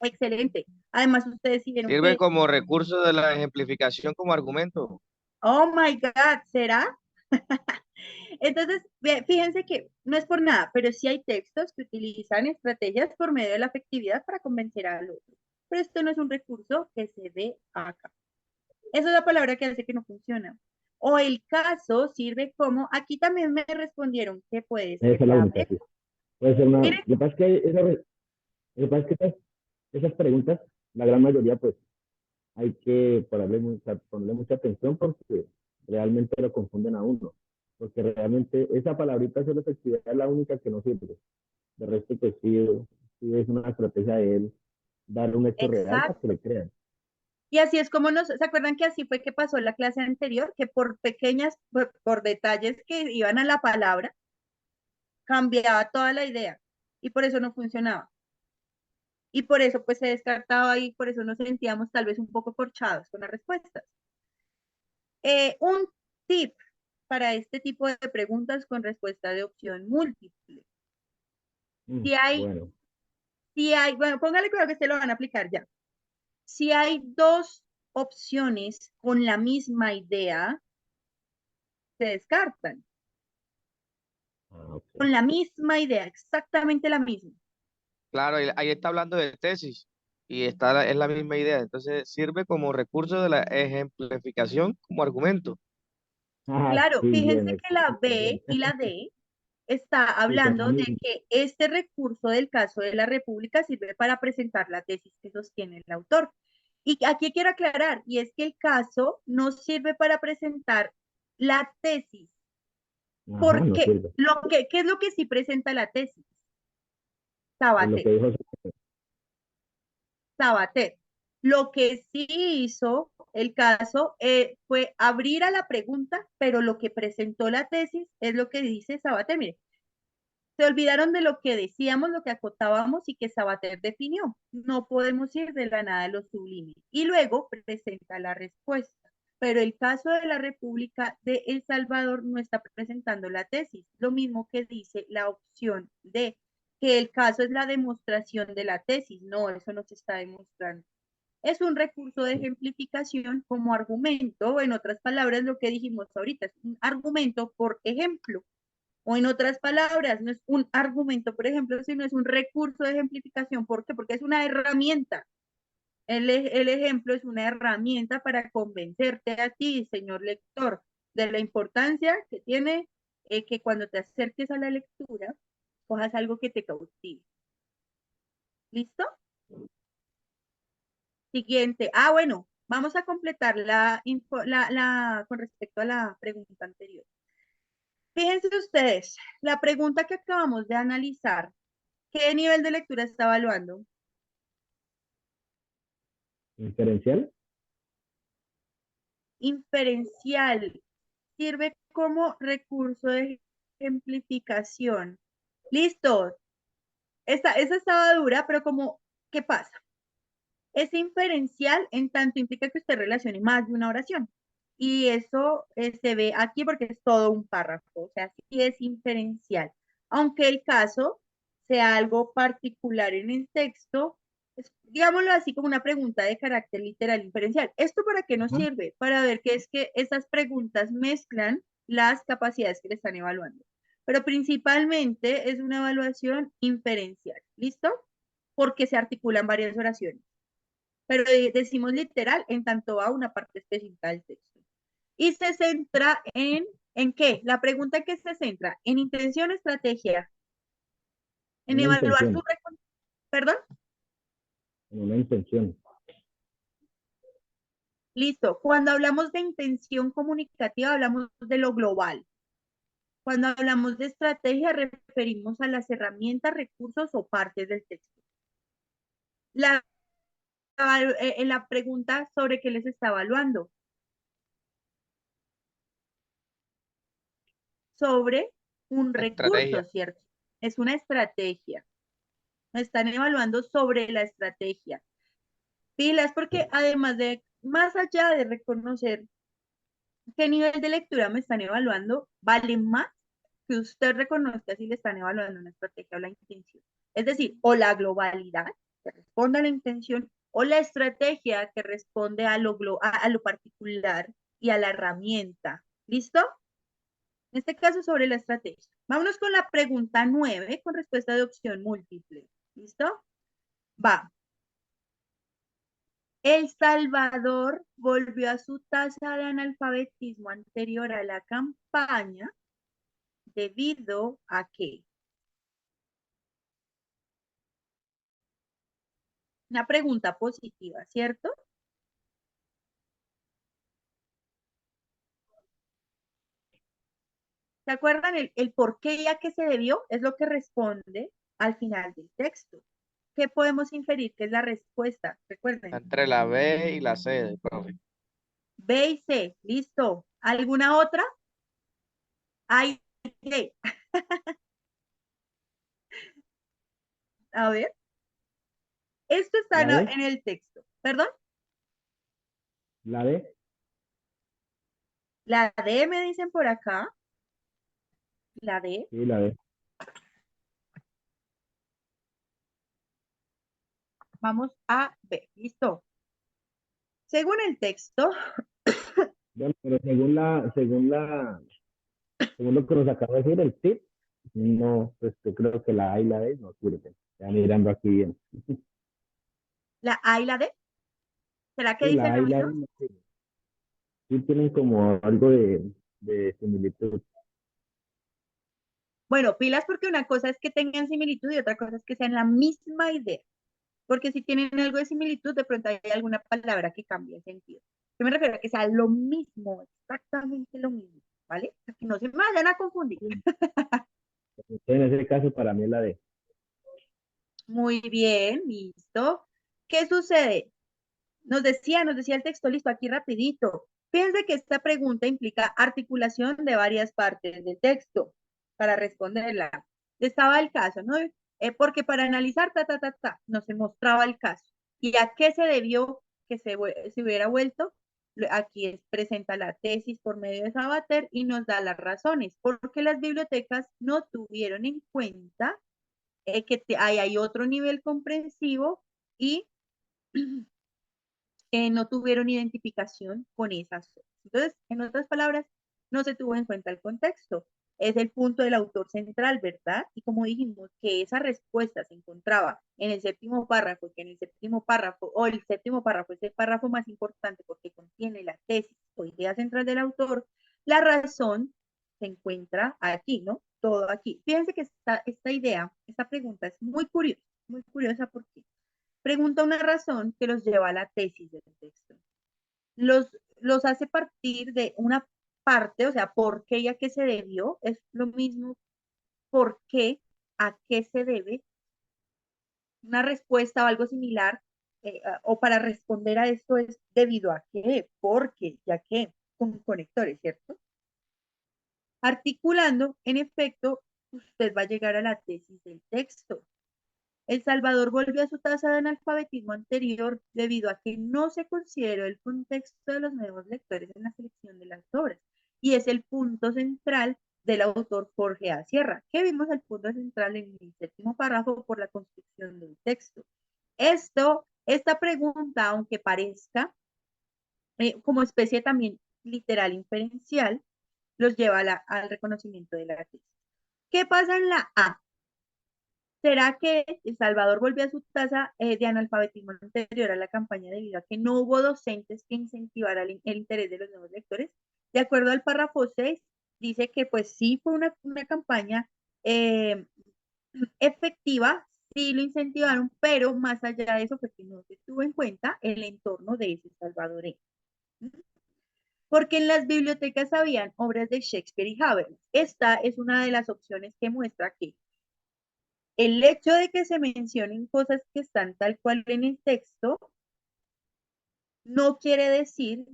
Excelente. Además, ustedes siguieron Sirve que, como recurso de la ejemplificación como argumento. oh my God, ¿será? Entonces, fíjense que no es por nada, pero sí hay textos que utilizan estrategias por medio de la afectividad para convencer al otro. Pero esto no es un recurso que se ve acá. Esa es la palabra que hace que no funciona. O el caso sirve como, aquí también me respondieron que puede Esa ser es la la única, B. sí. Puede ser una. Lo Miren, que pasa es que, lo que pasa es que esas preguntas, la gran mayoría, pues hay que ponerle mucha atención porque realmente lo confunden a uno. Porque realmente esa palabrita sobre efectividad es la única que no sirve. De resto, pues sí es una estrategia de él dar un hecho real para que exacto. le crean. Y así es como ¿se acuerdan que así fue que pasó la clase anterior? Que por pequeñas, por detalles que iban a la palabra, cambiaba toda la idea y por eso no funcionaba. Y por eso pues se descartaba y por eso nos sentíamos tal vez un poco corchados con las respuestas. Un tip para este tipo de preguntas con respuesta de opción múltiple. Si hay, Bueno, bueno, póngale cuidado que se lo van a aplicar ya. Si hay dos opciones con la misma idea, se descartan. Ah, ok. con la misma idea, exactamente la misma. Claro, ahí está hablando de tesis y es la misma idea. Entonces sirve como recurso de la ejemplificación como argumento. Ah, Claro, sí, bien, fíjense que la excelente, bien. B y la D está Sí, son la hablando de misma. que este recurso del caso de la República sirve para presentar la tesis que sostiene el autor. Y aquí quiero aclarar, y es que el caso no sirve para presentar la tesis, Ajá, no porque sirve. ¿qué es lo que sí presenta la tesis? Es lo Sabater. que dijo. Sabater. Lo que sí hizo el caso fue abrir a la pregunta, pero lo que presentó la tesis es lo que dice Sabater. Mire, se olvidaron de lo que decíamos, lo que acotábamos y que Sabater definió. No podemos ir de la nada a lo sublime. Y luego presenta la respuesta. Pero el caso de la República de El Salvador no está presentando la tesis. Lo mismo que dice la opción D, que el caso es la demostración de la tesis. No, eso no se está demostrando. Es un recurso de ejemplificación como argumento, o en otras palabras, lo que dijimos ahorita, es un argumento por ejemplo. O en otras palabras, no es un argumento, por ejemplo, sino es un recurso de ejemplificación. ¿Por qué? Porque es una herramienta. El ejemplo es una herramienta para convencerte a ti, señor lector, de la importancia que tiene que cuando te acerques a la lectura, cojas algo que te cautive. ¿Listo? Siguiente. Ah, bueno, vamos a completar con respecto a la pregunta anterior. Fíjense ustedes, la pregunta que acabamos de analizar, ¿qué nivel de lectura está evaluando? ¿Inferencial? Inferencial. Sirve como recurso de ejemplificación. Listo. Esa estaba dura, pero como, ¿qué pasa? Es inferencial en tanto implica que usted relacione más de una oración. Y eso se ve aquí porque es todo un párrafo. O sea, sí es inferencial. Aunque el caso sea algo particular en el texto, digámoslo así como una pregunta de carácter literal inferencial. ¿Esto para qué nos Ajá. sirve? Para ver que es que esas preguntas mezclan las capacidades que le están evaluando. Pero principalmente es una evaluación inferencial. ¿Listo? Porque se articulan varias oraciones, pero decimos literal en tanto va una parte específica del texto. Y se centra ¿en qué? La pregunta que se centra en intención, estrategia, en Una evaluar su, intención. perdón, Una intención. listo. Cuando hablamos de intención comunicativa, hablamos de lo global. Cuando hablamos de estrategia, referimos a las herramientas, recursos o partes del texto. La pregunta sobre qué les está evaluando. Sobre un recurso, Estrategia. ¿cierto? Es una estrategia. Me están evaluando sobre la estrategia. Pilas, porque además de, más allá de reconocer qué nivel de lectura me están evaluando, vale más que usted reconozca si le están evaluando una estrategia o la intención. Es decir, o la globalidad, que responde a la intención, o la estrategia que responde a lo particular y a la herramienta. ¿Listo? En este caso, sobre la estrategia. Vámonos con la pregunta 9 con respuesta de opción múltiple. ¿Listo? Va. El Salvador volvió a su tasa de analfabetismo anterior a la campaña debido a qué. Una pregunta positiva, ¿cierto? ¿Se acuerdan? El por qué y a qué se debió es lo que responde al final del texto. ¿Qué podemos inferir que es la respuesta? Recuerden. Entre la B y la C, profe. B y C, listo. ¿Alguna otra? Hay D. A ver, esto está ¿La D? en el texto. ¿Perdón? ¿La D? La D me dicen por acá. La D. Sí, la D. Vamos a ver. Listo. Según el texto, Bueno, pero según lo que nos acaba de decir el tip, No, pues yo creo que la A y la D no sirven. Ya mirando aquí bien. ¿La A y la D? ¿Será que Sí, la dicen A lo y la mismo? D no sirven. Sí tienen como algo de similitud. Bueno, pilas porque una cosa es que tengan similitud y otra cosa es que sean la misma idea. Porque si tienen algo de similitud, de pronto hay alguna palabra que cambie el sentido. Yo me refiero a que sea lo mismo, exactamente lo mismo, ¿vale? Para que no se me vayan a confundir. Sí. En ese caso, para mí es la D. Muy bien, listo. ¿Qué sucede? Nos decía el texto, listo, aquí rapidito. Fíjense que esta pregunta implica articulación de varias partes del texto para responderla. Estaba el caso, ¿no? Porque para analizar, no se mostraba el caso. ¿Y a qué se debió que se hubiera vuelto? Aquí presenta la tesis por medio de Sabater y nos da las razones, porque las bibliotecas no tuvieron en cuenta hay otro nivel comprensivo y no tuvieron identificación con esas zonas. Entonces, en otras palabras, no se tuvo en cuenta el contexto. Es el punto del autor central, ¿verdad? Y como dijimos, que esa respuesta se encontraba en el séptimo párrafo, que en el séptimo párrafo, o el séptimo párrafo es el párrafo más importante porque contiene la tesis o idea central del autor, la razón se encuentra aquí, ¿no? Todo aquí. Fíjense que esta idea, esta pregunta es muy curiosa porque pregunta una razón que los lleva a la tesis del texto. Los, los hace partir de una parte, o sea, por qué y a qué se debió, es lo mismo, por qué, a qué se debe, una respuesta o algo similar, o para responder a esto es debido a qué, por qué, ya que, con conectores, ¿cierto? Articulando, en efecto, usted va a llegar a la tesis del texto. El Salvador volvió a su tasa de analfabetismo anterior debido a que no se consideró el contexto de los nuevos lectores en la selección de las obras. Y es el punto central del autor Jorge A. Sierra, que vimos el punto central en el séptimo párrafo por la construcción del texto. Esta pregunta, aunque parezca como especie también literal inferencial, los lleva al reconocimiento de la tesis. ¿Qué pasa en la A? ¿Será que El Salvador volvió a su tasa de analfabetismo anterior a la campaña debido a que no hubo docentes que incentivaran el interés de los nuevos lectores? De acuerdo al párrafo 6, dice que pues sí fue una campaña eh, efectiva, sí lo incentivaron, pero más allá de eso fue que no se tuvo en cuenta el entorno de ese salvadoreño. Porque en las bibliotecas habían obras de Shakespeare y Habermas. Esta es una de las opciones que muestra que el hecho de que se mencionen cosas que están tal cual en el texto no quiere decir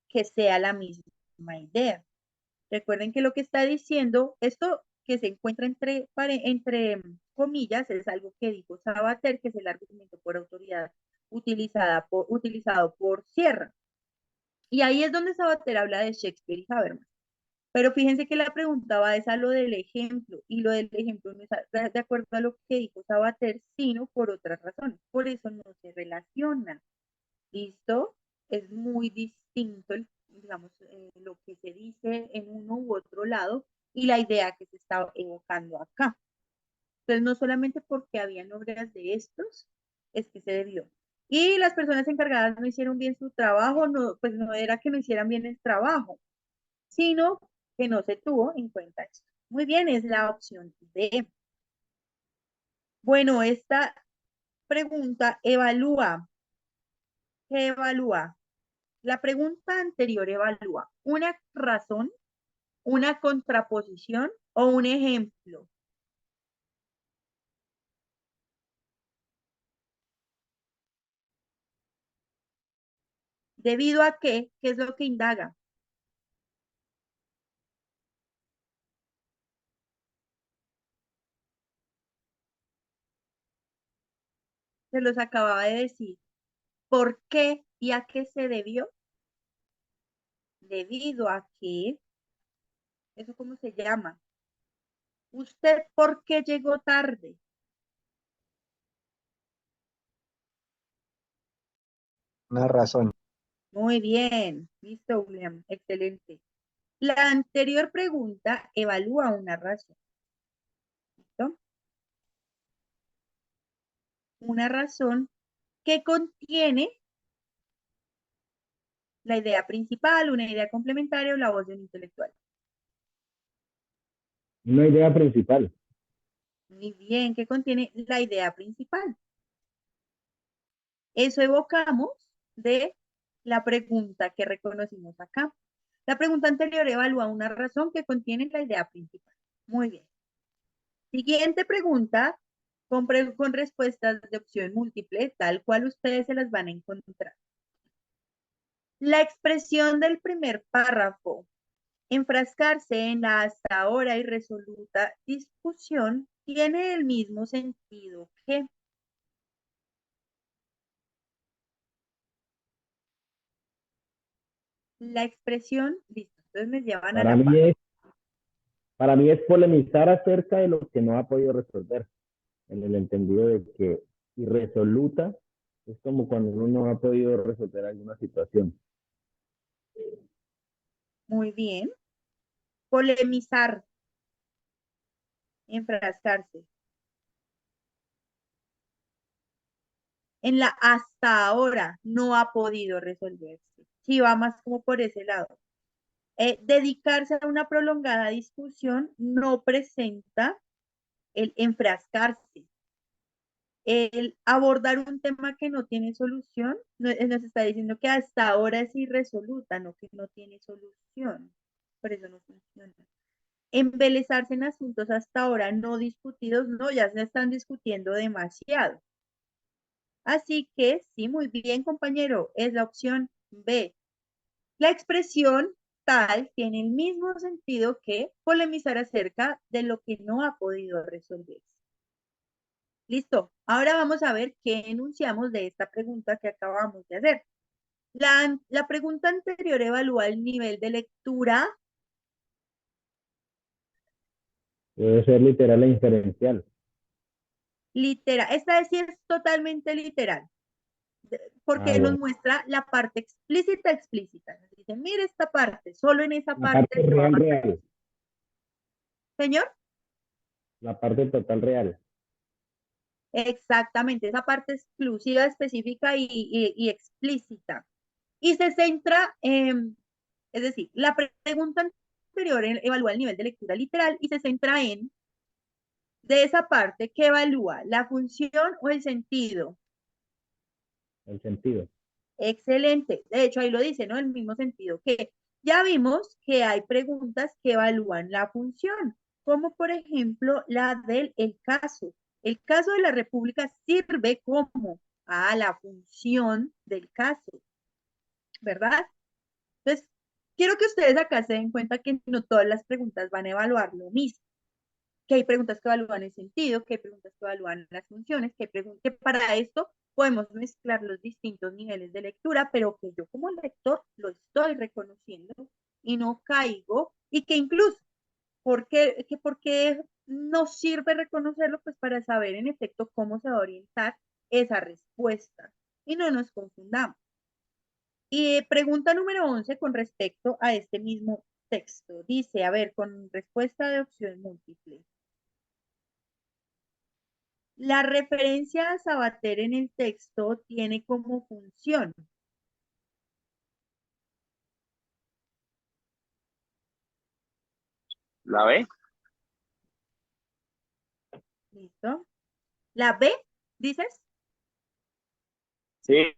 que sea la misma idea. Recuerden que lo que está diciendo, esto que se encuentra entre comillas, es algo que dijo Sabater, que es el argumento por autoridad utilizado por Sierra. Y ahí es donde Sabater habla de Shakespeare y Habermas. Pero fíjense que la pregunta va a lo del ejemplo, y lo del ejemplo no es de acuerdo a lo que dijo Sabater, sino por otras razones. Por eso no se relacionan. ¿Listo? Es muy distinto, digamos, lo que se dice en uno u otro lado y la idea que se está evocando acá. Entonces, no solamente porque habían obras de estos, es que se debió. Y las personas encargadas no hicieron bien su trabajo, no, pues no era que no hicieran bien el trabajo, sino que no se tuvo en cuenta esto. Muy bien, es la opción D. Bueno, esta pregunta evalúa. ¿Qué evalúa? La pregunta anterior evalúa una razón, una contraposición o un ejemplo. ¿Debido a qué? ¿Qué es lo que indaga? Se los acababa de decir. ¿Por qué y a qué se debió? Debido a que, ¿eso cómo se llama? ¿Usted por qué llegó tarde? Una razón. Muy bien, listo, William, excelente. La anterior pregunta evalúa una razón. una razón que contiene la idea principal, una idea complementaria o la voz de un intelectual. Una idea principal. Muy bien, que contiene la idea principal. Eso evocamos de la pregunta que reconocimos acá. La pregunta anterior evalúa una razón que contiene la idea principal. Muy bien. Siguiente pregunta con respuestas de opción múltiple, tal cual ustedes se las van a encontrar. La expresión del primer párrafo, enfrascarse en la hasta ahora irresoluta discusión, tiene el mismo sentido que la expresión, listo, entonces me llevan a Para la mí parte. es, para mí es polemizar acerca de lo que no ha podido resolver, en el entendido de que irresoluta es como cuando uno no ha podido resolver alguna situación. Muy bien. Polemizar, enfrascarse. En la hasta ahora no ha podido resolverse. Sí, va más como por ese lado. Dedicarse a una prolongada discusión no presenta el enfrascarse. El abordar un tema que no tiene solución nos está diciendo que hasta ahora es irresoluta, no que no tiene solución. Por eso no funciona. Embelezarse en asuntos hasta ahora no discutidos, no, ya se están discutiendo demasiado. Así que sí, muy bien, compañero, es la opción B. La expresión tal tiene el mismo sentido que polemizar acerca de lo que no ha podido resolverse. Listo. Ahora vamos a ver qué enunciamos de esta pregunta que acabamos de hacer. La pregunta anterior evalúa el nivel de lectura. Debe ser literal e inferencial. Literal. Esta sí es totalmente literal, Ah, porque nos bueno. muestra la parte explícita, explícita. Nos dice, mire esta parte, solo en esa La parte parte se va a real, marcar. real. Señor, La parte total real. exactamente, esa parte exclusiva, específica y explícita. Y se centra, es decir, la pregunta anterior evalúa el nivel de lectura literal y se centra en, de esa parte, que evalúa la función o el sentido. El sentido. Excelente. De hecho, ahí lo dice, ¿no? El mismo sentido que ya vimos que hay preguntas que evalúan la función, como por ejemplo la del el caso. El caso de la República sirve como a la función del caso, ¿verdad? Entonces, quiero que ustedes acá se den cuenta que no todas las preguntas van a evaluar lo mismo, que hay preguntas que evalúan el sentido, que hay preguntas que evalúan las funciones, que para esto podemos mezclar los distintos niveles de lectura, pero que yo como lector lo estoy reconociendo y no caigo, y que incluso, porque nos sirve reconocerlo, pues para saber en efecto cómo se va a orientar esa respuesta y no nos confundamos. Y pregunta número 11 con respecto a este mismo texto. Dice, a ver, con respuesta de opción múltiple. La referencia a Sabater en el texto tiene como función. ¿La ve? ¿Listo? ¿La B? ¿Dices? Sí.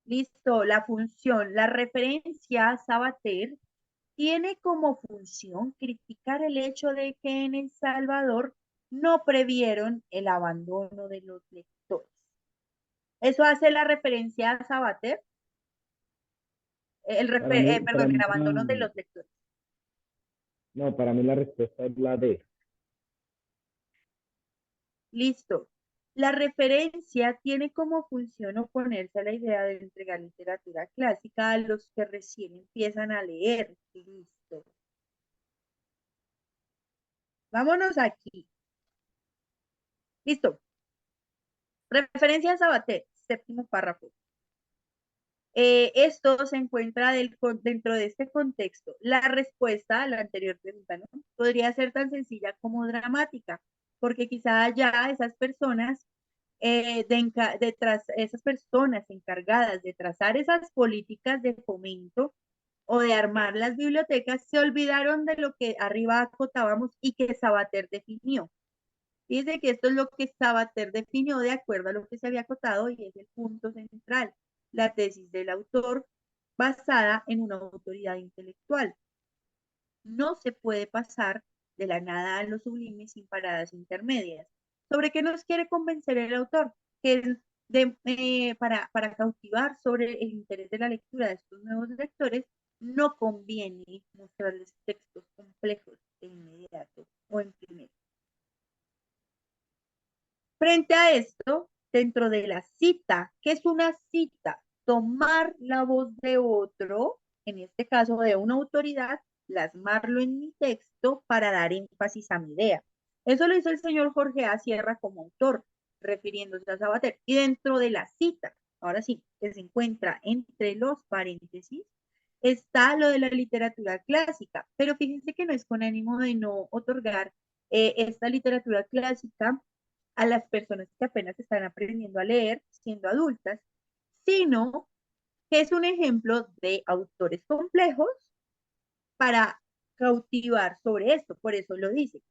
Listo, la función, la referencia a Sabater tiene como función criticar el hecho de que en El Salvador no previeron el abandono de los lectores. Eso hace la referencia a Sabater, Para perdón, mí el abandono de los lectores. no, para mí la respuesta es la D. Listo. La referencia tiene como función oponerse a la idea de entregar literatura clásica a los que recién empiezan a leer. Listo. Vámonos aquí. Listo. Referencia a Sabater, séptimo párrafo. Esto se encuentra dentro de este contexto. La respuesta a la anterior pregunta, ¿no? Podría ser tan sencilla como dramática, porque quizá ya esas personas esas personas encargadas de trazar esas políticas de fomento o de armar las bibliotecas, se olvidaron de lo que arriba acotábamos y que Sabater definió. Dice que esto es lo que Sabater definió de acuerdo a lo que se había acotado y es el punto central, la tesis del autor basada en una autoridad intelectual. No se puede pasar de la nada a lo sublime sin paradas intermedias. ¿Sobre qué nos quiere convencer el autor? Que para cautivar sobre el interés de la lectura de estos nuevos lectores, no conviene mostrarles textos complejos de inmediato o en primero. Frente a esto, dentro de la cita, ¿qué es una cita? Tomar la voz de otro, en este caso de una autoridad, plasmarlo en mi texto para dar énfasis a mi idea. Eso lo hizo el señor Jorge A. Sierra como autor, refiriéndose a Sabater. Y dentro de la cita, ahora sí, que se encuentra entre los paréntesis, está lo de la literatura clásica. Pero fíjense que no es con ánimo de no otorgar esta literatura clásica a las personas que apenas están aprendiendo a leer siendo adultas, sino que es un ejemplo de autores complejos para cautivar sobre esto. Por eso lo dice.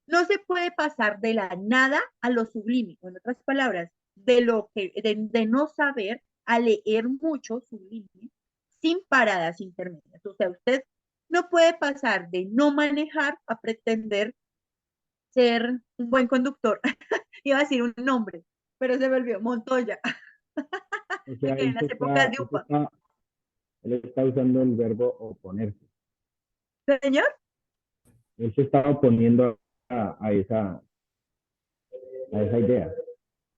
No se puede pasar de la nada a lo sublime, o en otras palabras, de no saber a leer mucho sublime sin paradas intermedias. O sea, usted no puede pasar de no manejar a pretender ser un buen conductor. Iba a decir un nombre, pero se volvió Montoya. O Me sea, quedé en las épocas de UPA. él está usando el verbo oponerse. Señor, Él se está oponiendo a esa idea.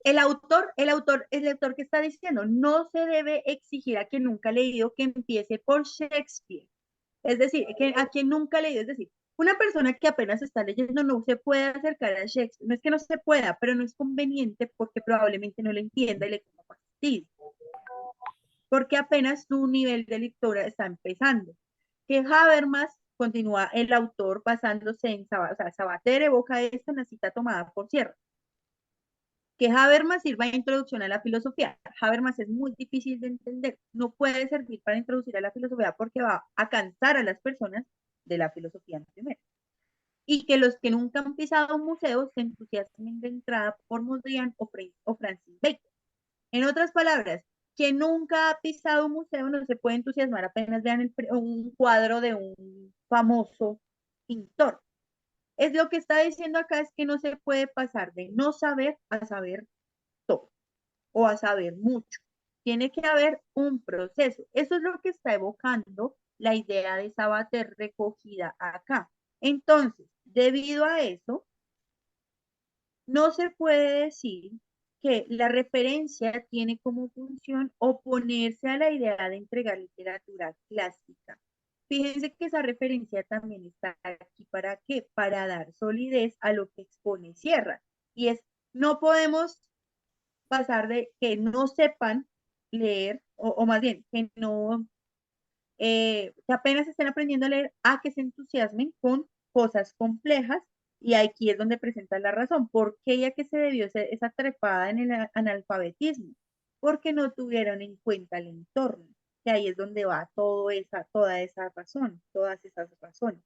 el autor que está diciendo, no se debe exigir a quien nunca ha leído que empiece por Shakespeare. Es decir, a quien nunca ha leído, es decir, una persona que apenas está leyendo no se puede acercar a Shakespeare. No es que no se pueda, pero no es conveniente porque probablemente no lo entienda y le coma fastidio. Porque apenas su nivel de lectura está empezando. Que Habermas, continúa el autor basándose en Sabater, evoca esto en la cita tomada por Sierra. Que Habermas sirva de introducción a la filosofía. Habermas es muy difícil de entender. No puede servir para introducir a la filosofía porque va a cansar a las personas de la filosofía en primero. Y que los que nunca han pisado un museo se entusiasmen de entrada por Mondrian o Francis Bacon. En otras palabras, quien nunca ha pisado un museo no se puede entusiasmar apenas vean un cuadro de un famoso pintor. Es lo que está diciendo acá es que no se puede pasar de no saber a saber todo o a saber mucho. Tiene que haber un proceso. Eso es lo que está evocando la idea de Sabater recogida acá. Entonces, debido a eso, no se puede decir que la referencia tiene como función oponerse a la idea de entregar literatura clásica. Fíjense que esa referencia también está aquí para qué, para dar solidez a lo que expone Sierra. Y es, no podemos pasar de que no sepan leer, o más bien, que no, que apenas estén aprendiendo a leer, a que se entusiasmen con cosas complejas. Y aquí es donde presenta la razón. ¿Por qué ya que se debió esa trepada en el analfabetismo? Porque no tuvieron en cuenta el entorno, que ahí es donde va toda esa razón, todas esas razones.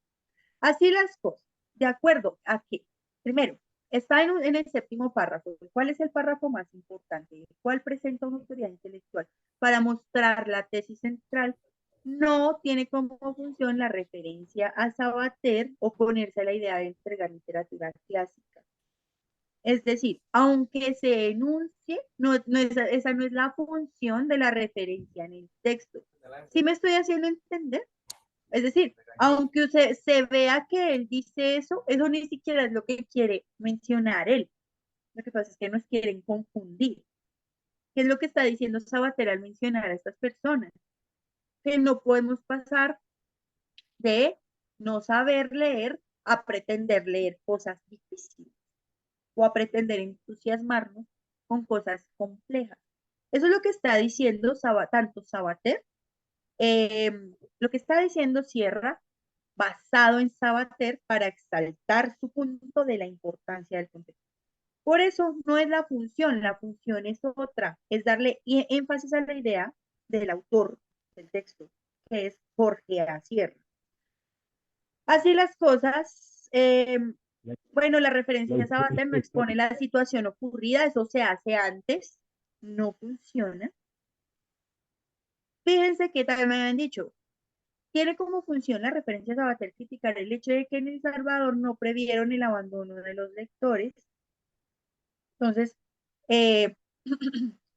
Así las cosas, de acuerdo a que, primero, está en el séptimo párrafo. ¿Cuál es el párrafo más importante? El cual presenta una autoridad intelectual para mostrar la tesis central. No tiene como función la referencia a Sabater o ponerse a la idea de entregar literatura clásica. Es decir, aunque se enuncie, esa no es la función de la referencia en el texto. ¿Sí me estoy haciendo entender? Es decir, aunque se vea que él dice eso ni siquiera es lo que quiere mencionar él. Lo que pasa es que nos quieren confundir. ¿Qué es lo que está diciendo Sabater al mencionar a estas personas? Que no podemos pasar de no saber leer a pretender leer cosas difíciles o a pretender entusiasmarnos con cosas complejas. Eso es lo que está diciendo tanto Sabater, lo que está diciendo Sierra, basado en Sabater para exaltar su punto de la importancia del contexto. Por eso no es la función es otra, es darle énfasis a la idea del autor del texto, que es Jorge A. Sierra. Así las cosas, bueno, la referencia La a Sabater no expone la situación ocurrida, eso se hace antes, no funciona. Fíjense que también me habían dicho, tiene como función la referencia a Sabater criticar el hecho de que en El Salvador no previeron el abandono de los lectores. Entonces,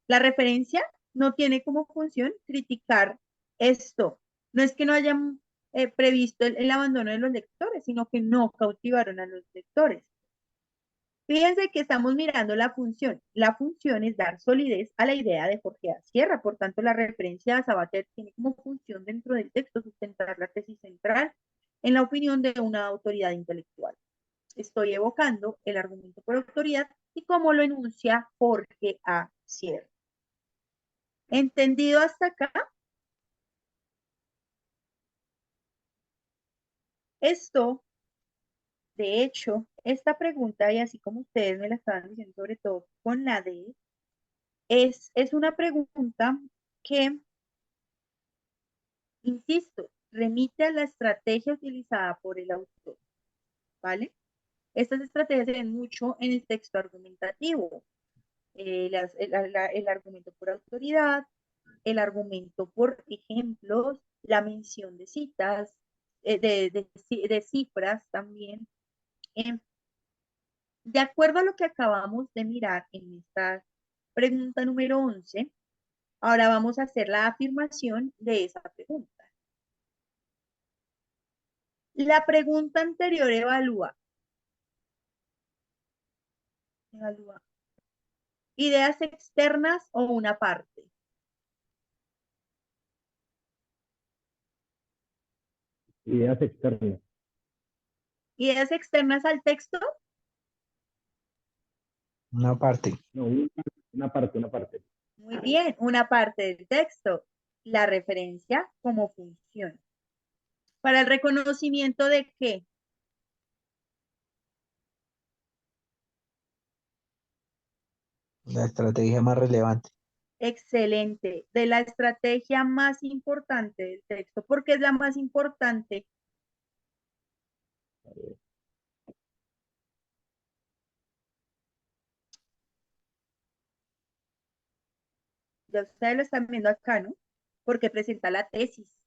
la referencia no tiene como función criticar esto. No es que no hayan previsto el abandono de los lectores, sino que no cautivaron a los lectores. Fíjense que estamos mirando la función. La función es dar solidez a la idea de Jorge A. Sierra. Por tanto, la referencia a Sabater tiene como función dentro del texto sustentar la tesis central en la opinión de una autoridad intelectual. Estoy evocando el argumento por autoridad y cómo lo enuncia Jorge A. Sierra. ¿Entendido hasta acá? Esto, de hecho, esta pregunta, y así como ustedes me la estaban diciendo, sobre todo con la de, es una pregunta que, insisto, remite a la estrategia utilizada por el autor, ¿vale? Estas estrategias se ven mucho en el texto argumentativo. El argumento por autoridad, el argumento por ejemplos, la mención de citas, de cifras también. De acuerdo a lo que acabamos de mirar en esta pregunta número 11, ahora vamos a hacer la afirmación de esa pregunta. La pregunta anterior evalúa ideas externas o una parte. Ideas externas. Ideas externas al texto. Una parte. No, una parte. Muy bien, una parte del texto. La referencia como función. Para el reconocimiento de qué. La estrategia más relevante. Excelente. De la estrategia más importante del texto. ¿Por qué es la más importante? Ya ustedes lo están viendo acá, ¿no? Porque presenta la tesis.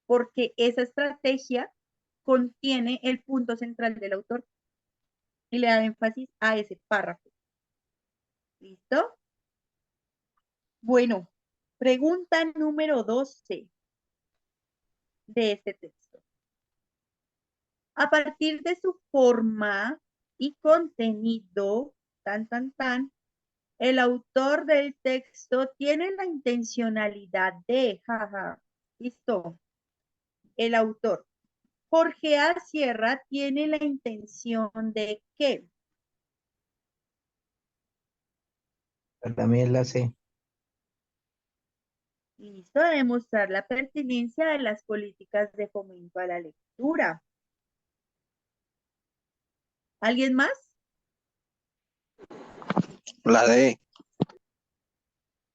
Porque esa estrategia contiene el punto central del autor y le da énfasis a ese párrafo. ¿Listo? Bueno, pregunta número 12 de este texto. A partir de su forma y contenido, el autor del texto tiene la intencionalidad de, listo, el autor. Jorge A. Sierra tiene la intención de ¿qué? También la C. Listo, demostrar la pertinencia de las políticas de fomento a la lectura. ¿Alguien más? La D.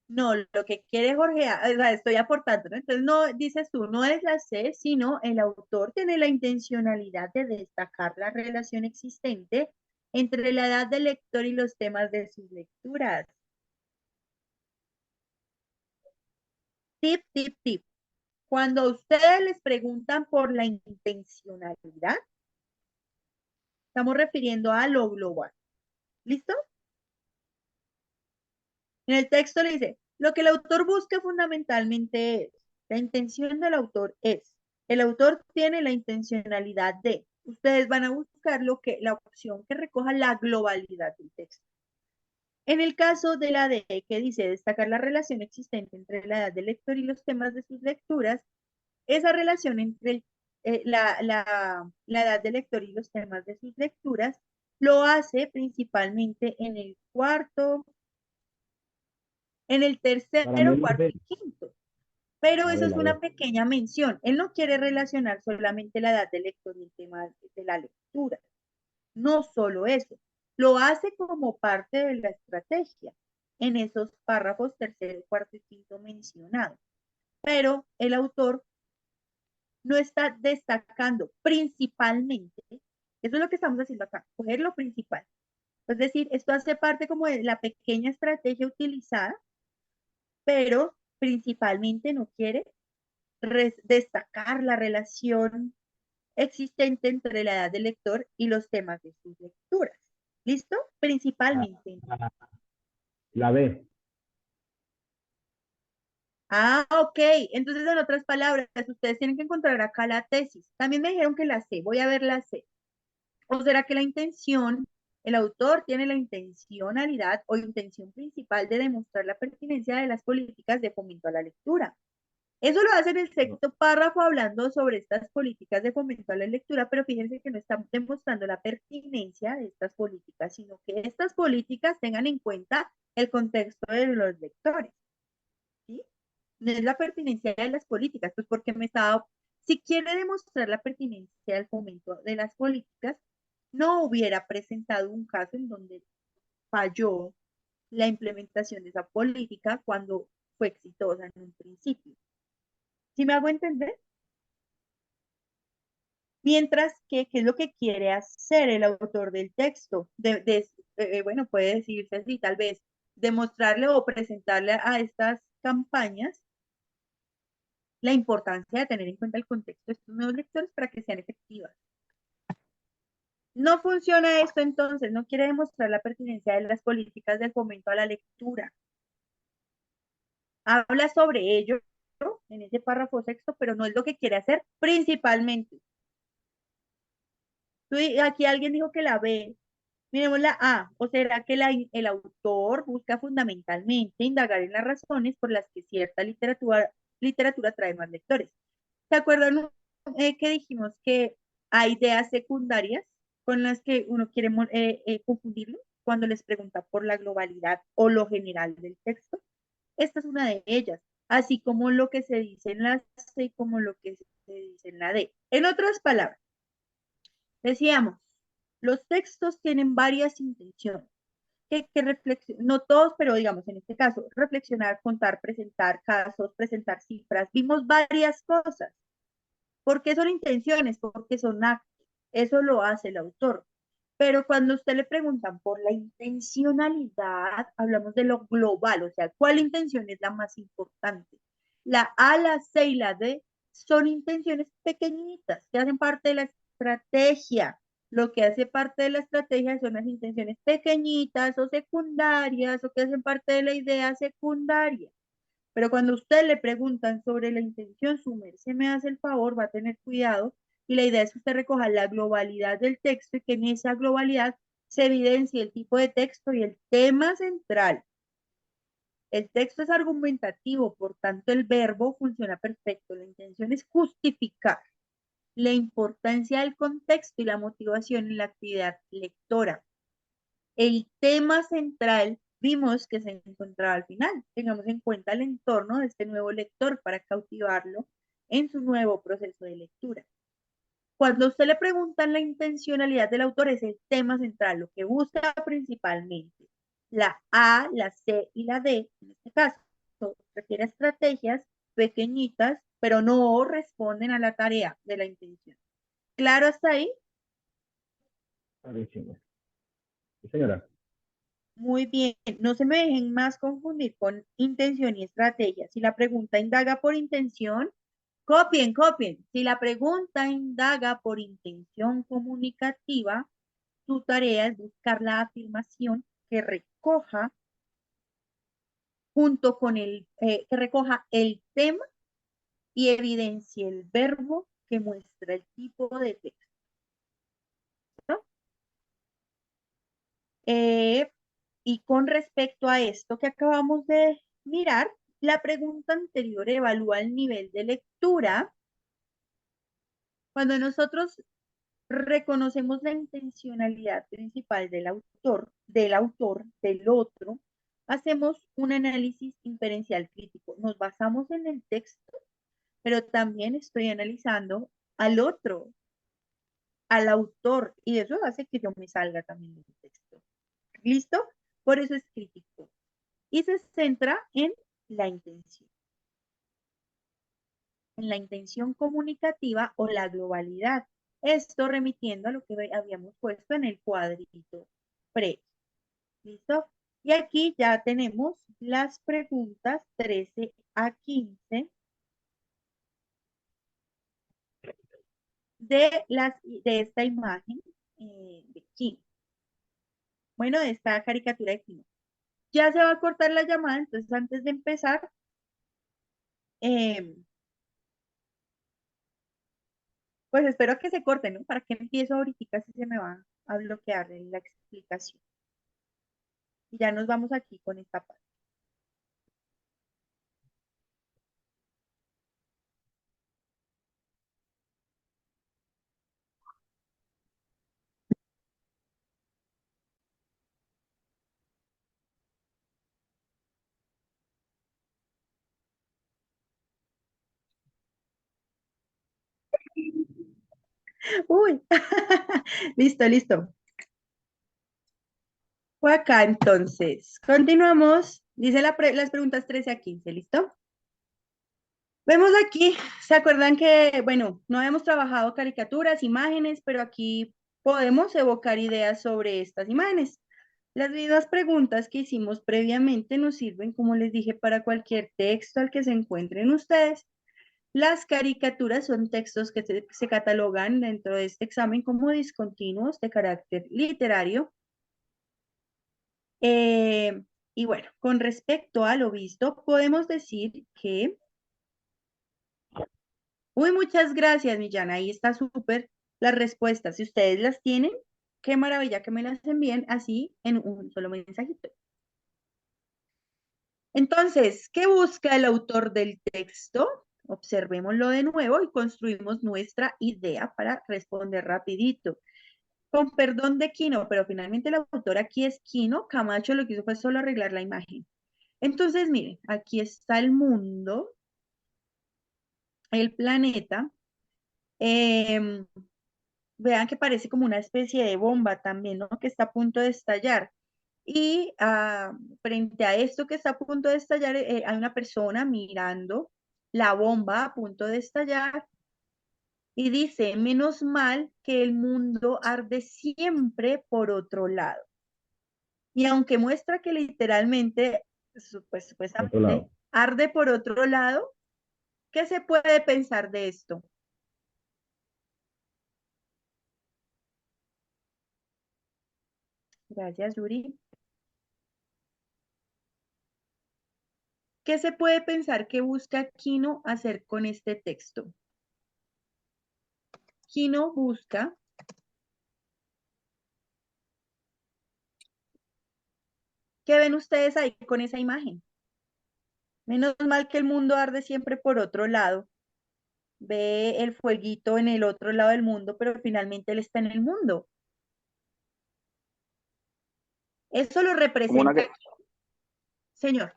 No, lo que quiere Jorge, o sea, estoy aportando, ¿no? Entonces, no, dices tú, no es la C, sino el autor tiene la intencionalidad de destacar la relación existente entre la edad del lector y los temas de sus lecturas. Tip. Cuando a ustedes les preguntan por la intencionalidad, estamos refiriendo a lo global. ¿Listo? En el texto le dice, lo que el autor busca fundamentalmente es, la intención del autor es, el autor tiene la intencionalidad de, ustedes van a buscar la opción que recoja la globalidad del texto. En el caso de la D, que dice destacar la relación existente entre la edad del lector y los temas de sus lecturas, esa relación entre la edad del lector y los temas de sus lecturas lo hace principalmente en el cuarto, en el tercero, cuarto y quinto. Pero eso es una pequeña mención. Él no quiere relacionar solamente la edad del lector y el tema de la lectura. No solo eso, Lo hace como parte de la estrategia en esos párrafos tercero, cuarto y quinto mencionados. Pero el autor no está destacando principalmente, eso es lo que estamos haciendo acá, coger lo principal. Es decir, esto hace parte como de la pequeña estrategia utilizada, pero principalmente no quiere destacar la relación existente entre la edad del lector y los temas de sus lecturas. ¿Listo? Principalmente. La B. Ok. Entonces, en otras palabras, ustedes tienen que encontrar acá la tesis. También me dijeron que la C. Voy a ver la C. ¿O será que la intención, el autor tiene la intencionalidad o intención principal de demostrar la pertinencia de las políticas de fomento a la lectura? Eso lo hace en el sexto párrafo hablando sobre estas políticas de fomento a la lectura, pero fíjense que no están demostrando la pertinencia de estas políticas, sino que estas políticas tengan en cuenta el contexto de los lectores. ¿Sí? No es la pertinencia de las políticas, pues porque si quiere demostrar la pertinencia del fomento de las políticas, no hubiera presentado un caso en donde falló la implementación de esa política cuando fue exitosa en un principio. ¿Sí me hago entender? Mientras que, ¿qué es lo que quiere hacer el autor del texto? Bueno, puede decirse así, tal vez, demostrarle o presentarle a estas campañas la importancia de tener en cuenta el contexto de estos nuevos lectores para que sean efectivas. No funciona esto entonces, no quiere demostrar la pertinencia de las políticas del fomento a la lectura. Habla sobre ello en ese párrafo sexto, pero no es lo que quiere hacer principalmente. Aquí alguien dijo que la B. Miremos la A. ¿O será que el autor busca fundamentalmente indagar en las razones por las que cierta literatura trae más lectores? ¿Se acuerdan que dijimos que hay ideas secundarias con las que uno quiere confundirlo cuando les pregunta por la globalidad o lo general del texto? Esta es una de ellas, así como lo que se dice en la C y como lo que se dice en la D. En otras palabras, decíamos, los textos tienen varias intenciones. No todos, pero digamos en este caso, reflexionar, contar, presentar casos, presentar cifras. Vimos varias cosas. ¿Por qué son intenciones? Porque son actos. Eso lo hace el autor. Pero cuando usted le preguntan por la intencionalidad, hablamos de lo global, o sea, ¿cuál intención es la más importante? La A, la C y la D son intenciones pequeñitas que hacen parte de la estrategia. Lo que hace parte de la estrategia son las intenciones pequeñitas o secundarias o que hacen parte de la idea secundaria. Pero cuando usted le preguntan sobre la intención, su merced me hace el favor, va a tener cuidado y la idea es que usted recoja la globalidad del texto y que en esa globalidad se evidencie el tipo de texto y el tema central. El texto es argumentativo, por tanto el verbo funciona perfecto. La intención es justificar la importancia del contexto y la motivación en la actividad lectora. El tema central vimos que se encontraba al final. Tengamos en cuenta el entorno de este nuevo lector para cautivarlo en su nuevo proceso de lectura. Cuando usted le preguntan la intencionalidad del autor, es el tema central, lo que busca principalmente. La A, la C y la D, en este caso, refiere a estrategias pequeñitas, pero no responden a la tarea de la intención. ¿Claro hasta ahí? Clarísimo. Sí, señora. Muy bien, no se me dejen más confundir con intención y estrategia. Si la pregunta indaga por intención, copien, copien. Si la pregunta indaga por intención comunicativa, tu tarea es buscar la afirmación que recoja junto con que recoja el tema y evidencie el verbo que muestra el tipo de texto. ¿No? Y con respecto a esto que acabamos de mirar, la pregunta anterior evalúa el nivel de lectura. Cuando nosotros reconocemos la intencionalidad principal del otro, hacemos un análisis inferencial crítico. Nos basamos en el texto, pero también estoy analizando al autor, y eso hace que yo me salga también del texto. ¿Listo? Por eso es crítico. Y se centra en la intención. En la intención comunicativa o la globalidad. Esto remitiendo a lo que habíamos puesto en el cuadrito previo. ¿Listo? Y aquí ya tenemos las preguntas 13 a 15 de esta imagen de Kino. Bueno, de esta caricatura de Kino. Ya se va a cortar la llamada, entonces antes de empezar, pues espero que se corte, ¿no? Para que empiezo ahorita si se me va a bloquear la explicación. Y ya nos vamos aquí con esta parte. Uy, listo, listo. Fue acá entonces. Continuamos. Dice las preguntas 13 a 15, ¿listo? Vemos aquí, ¿se acuerdan que, bueno, no hemos trabajado caricaturas, imágenes, pero aquí podemos evocar ideas sobre estas imágenes? Las mismas preguntas que hicimos previamente nos sirven, como les dije, para cualquier texto al que se encuentren ustedes. Las caricaturas son textos que se catalogan dentro de este examen como discontinuos de carácter literario. Y bueno, con respecto a lo visto, podemos decir que... Uy, muchas gracias, Millán. Ahí está súper las respuestas. Si ustedes las tienen, qué maravilla que me las envíen así en un solo mensajito. Entonces, ¿qué busca el autor del texto? Observémoslo de nuevo y construimos nuestra idea para responder rapidito. Con perdón de Quino, pero finalmente el autor aquí es Quino. Camacho lo que hizo fue solo arreglar la imagen. Entonces, miren, aquí está el mundo, el planeta. Vean que parece como una especie de bomba también, ¿no? Que está a punto de estallar. Y frente a esto que está a punto de estallar, hay una persona mirando la bomba a punto de estallar y dice, menos mal que el mundo arde siempre por otro lado. Y aunque muestra que literalmente, pues, Otro supuestamente, lado. arde por otro lado, ¿qué se puede pensar de esto? Gracias, Yuri. ¿Qué se puede pensar que busca Quino hacer con este texto? Quino busca ¿qué ven ustedes ahí con esa imagen? Menos mal que el mundo arde siempre por otro lado. Ve el fueguito en el otro lado del mundo, pero finalmente él está en el mundo. Eso lo Como representa, señor.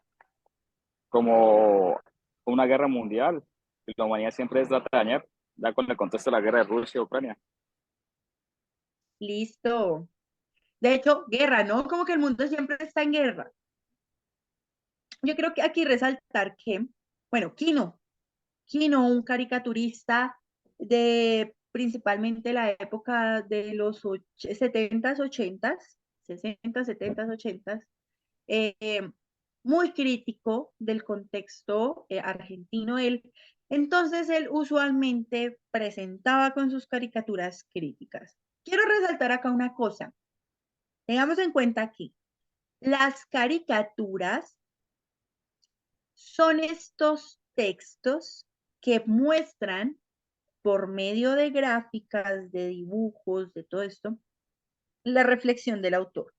como una guerra mundial. Y la humanidad siempre trata de dañar, ya con el contexto de la guerra de Rusia y Ucrania. Listo. De hecho, guerra, ¿no? Como que el mundo siempre está en guerra. Yo creo que aquí resaltar que, bueno, Quino, un caricaturista de principalmente la época de los 70s, 80s, 60, 70s, 80s, muy crítico del contexto argentino. Entonces, él usualmente presentaba con sus caricaturas críticas. Quiero resaltar acá una cosa. Tengamos en cuenta aquí, las caricaturas son estos textos que muestran por medio de gráficas, de dibujos, de todo esto, la reflexión del autor.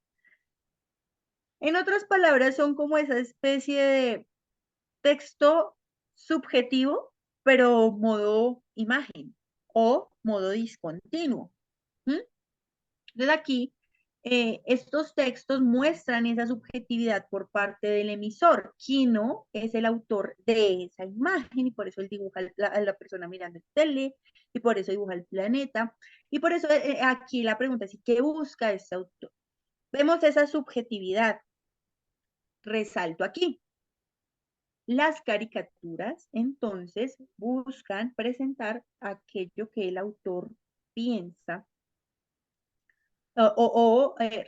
En otras palabras, son como esa especie de texto subjetivo, pero modo imagen o modo discontinuo. ¿Mm? Entonces aquí, estos textos muestran esa subjetividad por parte del emisor. Quino es el autor de esa imagen y por eso él dibuja a la persona mirando el tele y por eso dibuja el planeta. Y por eso aquí la pregunta es, ¿qué busca este autor? Vemos esa subjetividad. Resalto aquí. Las caricaturas, entonces, buscan presentar aquello que el autor piensa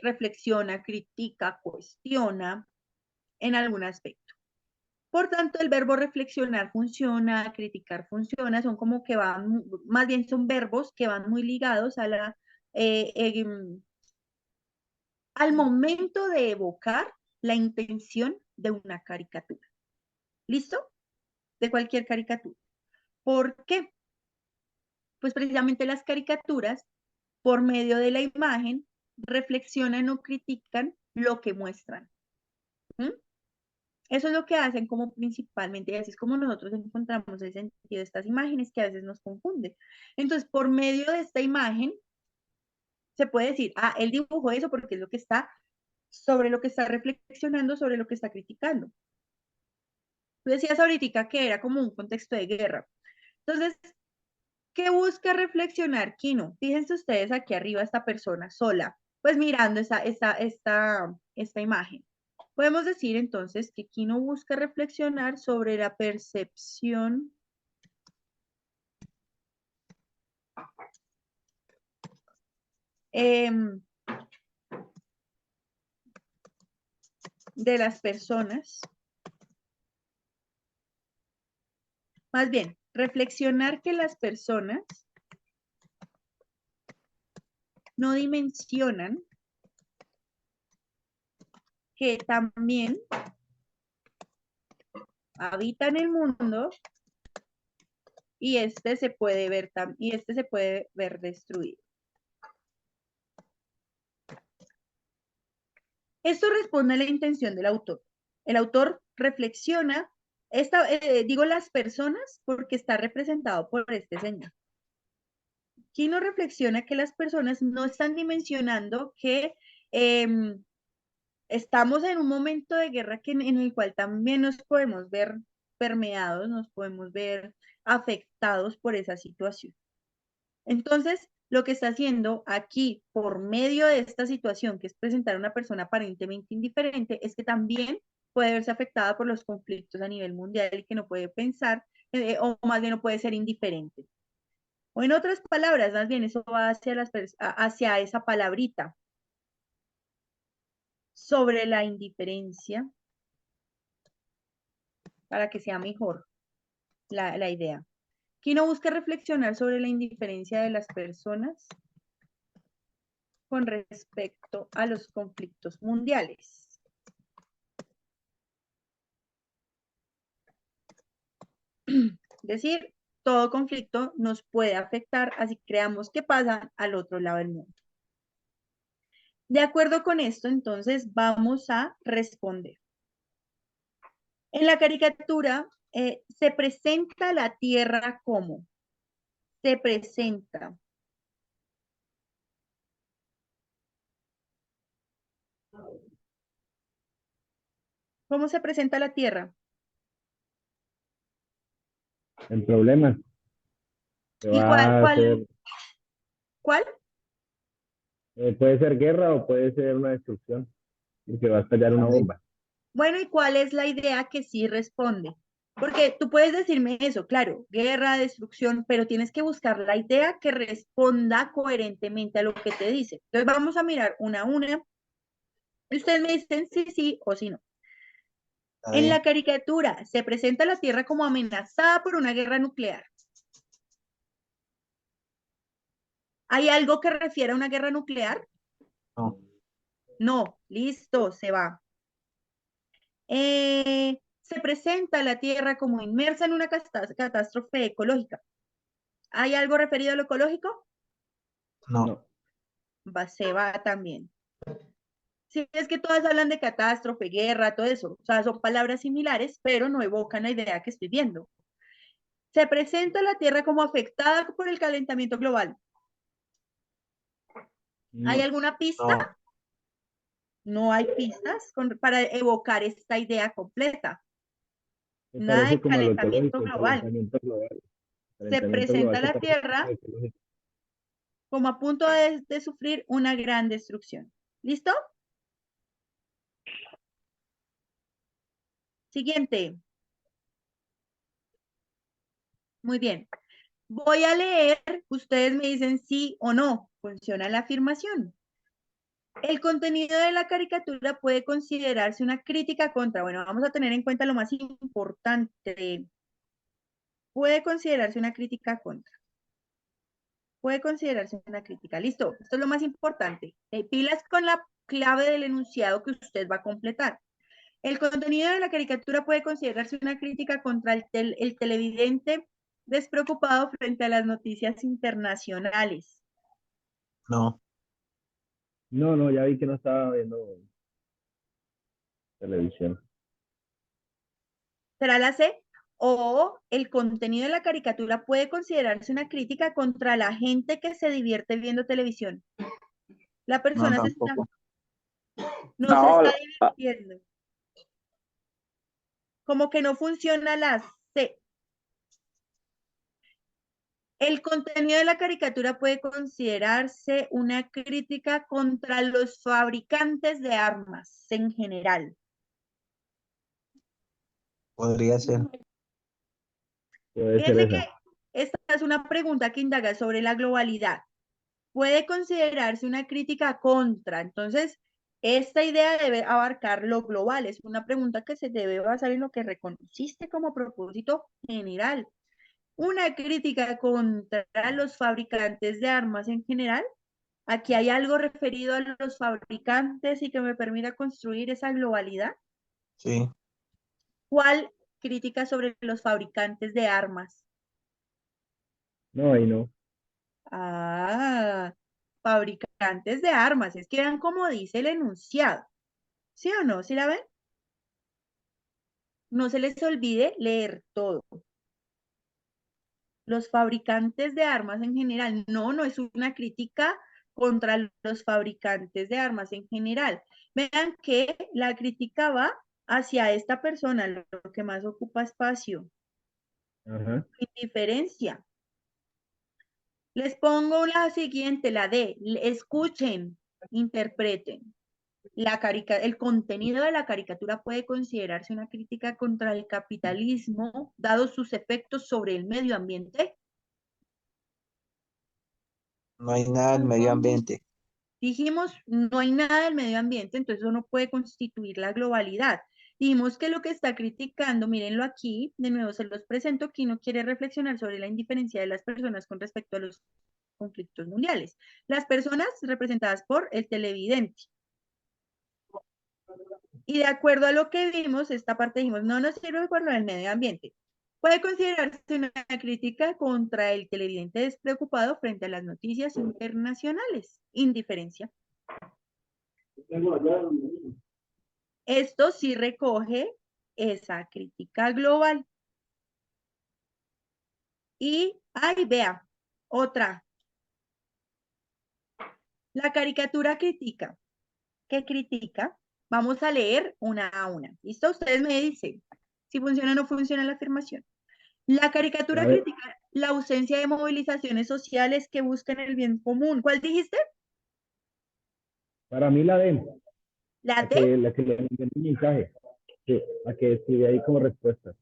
reflexiona, critica, cuestiona en algún aspecto. Por tanto, el verbo reflexionar funciona, criticar funciona, son como que van, más bien son verbos que van muy ligados a al momento de evocar la intención de una caricatura. ¿Listo? De cualquier caricatura. ¿Por qué? Pues precisamente las caricaturas, por medio de la imagen, reflexionan o critican lo que muestran. ¿Mm? Eso es lo que hacen como principalmente, y así es como nosotros encontramos el sentido de estas imágenes que a veces nos confunden. Entonces, por medio de esta imagen, se puede decir, ah, él dibujó eso porque es lo que está, sobre lo que está reflexionando, sobre lo que está criticando. Tú decías ahorita que era como un contexto de guerra. Entonces, ¿qué busca reflexionar Kino? Fíjense ustedes aquí arriba esta persona sola, pues mirando esta imagen. Podemos decir entonces que Kino busca reflexionar sobre la percepción de las personas. Más bien, reflexionar que las personas no dimensionan que también habitan el mundo y este se puede ver destruido. Esto responde a la intención del autor. El autor reflexiona, digo las personas porque está representado por este señor. Kino reflexiona que las personas no están dimensionando que estamos en un momento de guerra en el cual también nos podemos ver permeados, nos podemos ver afectados por esa situación. Entonces, lo que está haciendo aquí, por medio de esta situación, que es presentar a una persona aparentemente indiferente, es que también puede verse afectada por los conflictos a nivel mundial y que no puede pensar, o más bien no puede ser indiferente. O en otras palabras, más bien eso va hacia esa palabrita sobre la indiferencia para que sea mejor la idea. Kino busca reflexionar sobre la indiferencia de las personas con respecto a los conflictos mundiales. Es decir, todo conflicto nos puede afectar, así creamos que pasa al otro lado del mundo. De acuerdo con esto, entonces vamos a responder. En la caricatura se presenta la Tierra como se presenta. ¿Cómo se presenta la Tierra? En problemas. ¿Y cuál? Puede ser guerra o puede ser una destrucción. Y que va a estallar una bomba. Bueno, ¿y cuál es la idea que sí responde? Porque tú puedes decirme eso, claro, guerra, destrucción, pero tienes que buscar la idea que responda coherentemente a lo que te dice. Entonces vamos a mirar una a una. Y ustedes me dicen si sí o si no. En la caricatura se presenta la Tierra como amenazada por una guerra nuclear. ¿Hay algo que refiere a una guerra nuclear? No. No, listo, se va. Se presenta la Tierra como inmersa en una catástrofe ecológica. ¿Hay algo referido a lo ecológico? No. Se va también. Sí, es que todas hablan de catástrofe, guerra, todo eso. O sea, son palabras similares, pero no evocan la idea que estoy viendo. Se presenta la Tierra como afectada por el calentamiento global. ¿Hay alguna pista? No hay pistas para evocar esta idea completa. Nada de calentamiento global. Se presenta la Tierra como a punto de sufrir una gran destrucción. ¿Listo? Siguiente. Muy bien. Voy a leer, ustedes me dicen sí o no. Funciona la afirmación. El contenido de la caricatura puede considerarse una crítica contra, bueno, vamos a tener en cuenta lo más importante. Puede considerarse una crítica contra. Puede considerarse una crítica. Listo, esto es lo más importante. Pilas con la clave del enunciado que usted va a completar. El contenido de la caricatura puede considerarse una crítica contra el televidente despreocupado frente a las noticias internacionales. No. No, no, ya vi que no estaba viendo televisión. ¿Será la C? O el contenido de la caricatura puede considerarse una crítica contra la gente que se divierte viendo televisión. La No, persona se está, tampoco. no se No, está divirtiendo. Como que no funciona la C. El contenido de la caricatura puede considerarse una crítica contra los fabricantes de armas en general. Podría ser. Puede ser Fíjense que esa. esta es una pregunta que indaga sobre la globalidad. Puede considerarse una crítica contra. Entonces, esta idea debe abarcar lo global. Es una pregunta que se debe basar en lo que reconociste como propósito general. Una crítica contra los fabricantes de armas en general. Aquí hay algo referido a los fabricantes y que me permita construir esa globalidad. Sí. ¿Cuál crítica sobre los fabricantes de armas? No, ahí no. Ah, fabricantes de armas. Es que vean cómo dice el enunciado. ¿Sí o no? ¿Sí la ven? No se les olvide leer todo. Los fabricantes de armas en general. No, no es una crítica contra los fabricantes de armas en general. Vean que la crítica va hacia esta persona, lo que más ocupa espacio. Ajá. Indiferencia. Les pongo la siguiente, la D. Escuchen, interpreten. El contenido de la caricatura puede considerarse una crítica contra el capitalismo, dado sus efectos sobre el medio ambiente. No hay nada del medio ambiente. Dijimos, no hay nada del medio ambiente, entonces eso no puede constituir la globalidad. Dijimos que lo que está criticando, mírenlo aquí, de nuevo se los presento, que no quiere reflexionar sobre la indiferencia de las personas con respecto a los conflictos mundiales. Las personas representadas por el televidente. Y de acuerdo a lo que vimos, esta parte dijimos, no nos sirve por lo del medio ambiente. Puede considerarse una crítica contra el televidente despreocupado frente a las noticias internacionales. Indiferencia. Esto sí recoge esa crítica global. Y, ay, vea, otra. La caricatura critica. ¿Qué critica? Vamos a leer una a una. ¿Listo? Ustedes me dicen si funciona o no funciona la afirmación. La caricatura critica la ausencia de movilizaciones sociales que buscan el bien común. ¿Cuál dijiste? Para mí la D. ¿La La D? que le envié un mensaje. Sí, la que escribí ahí como respuesta.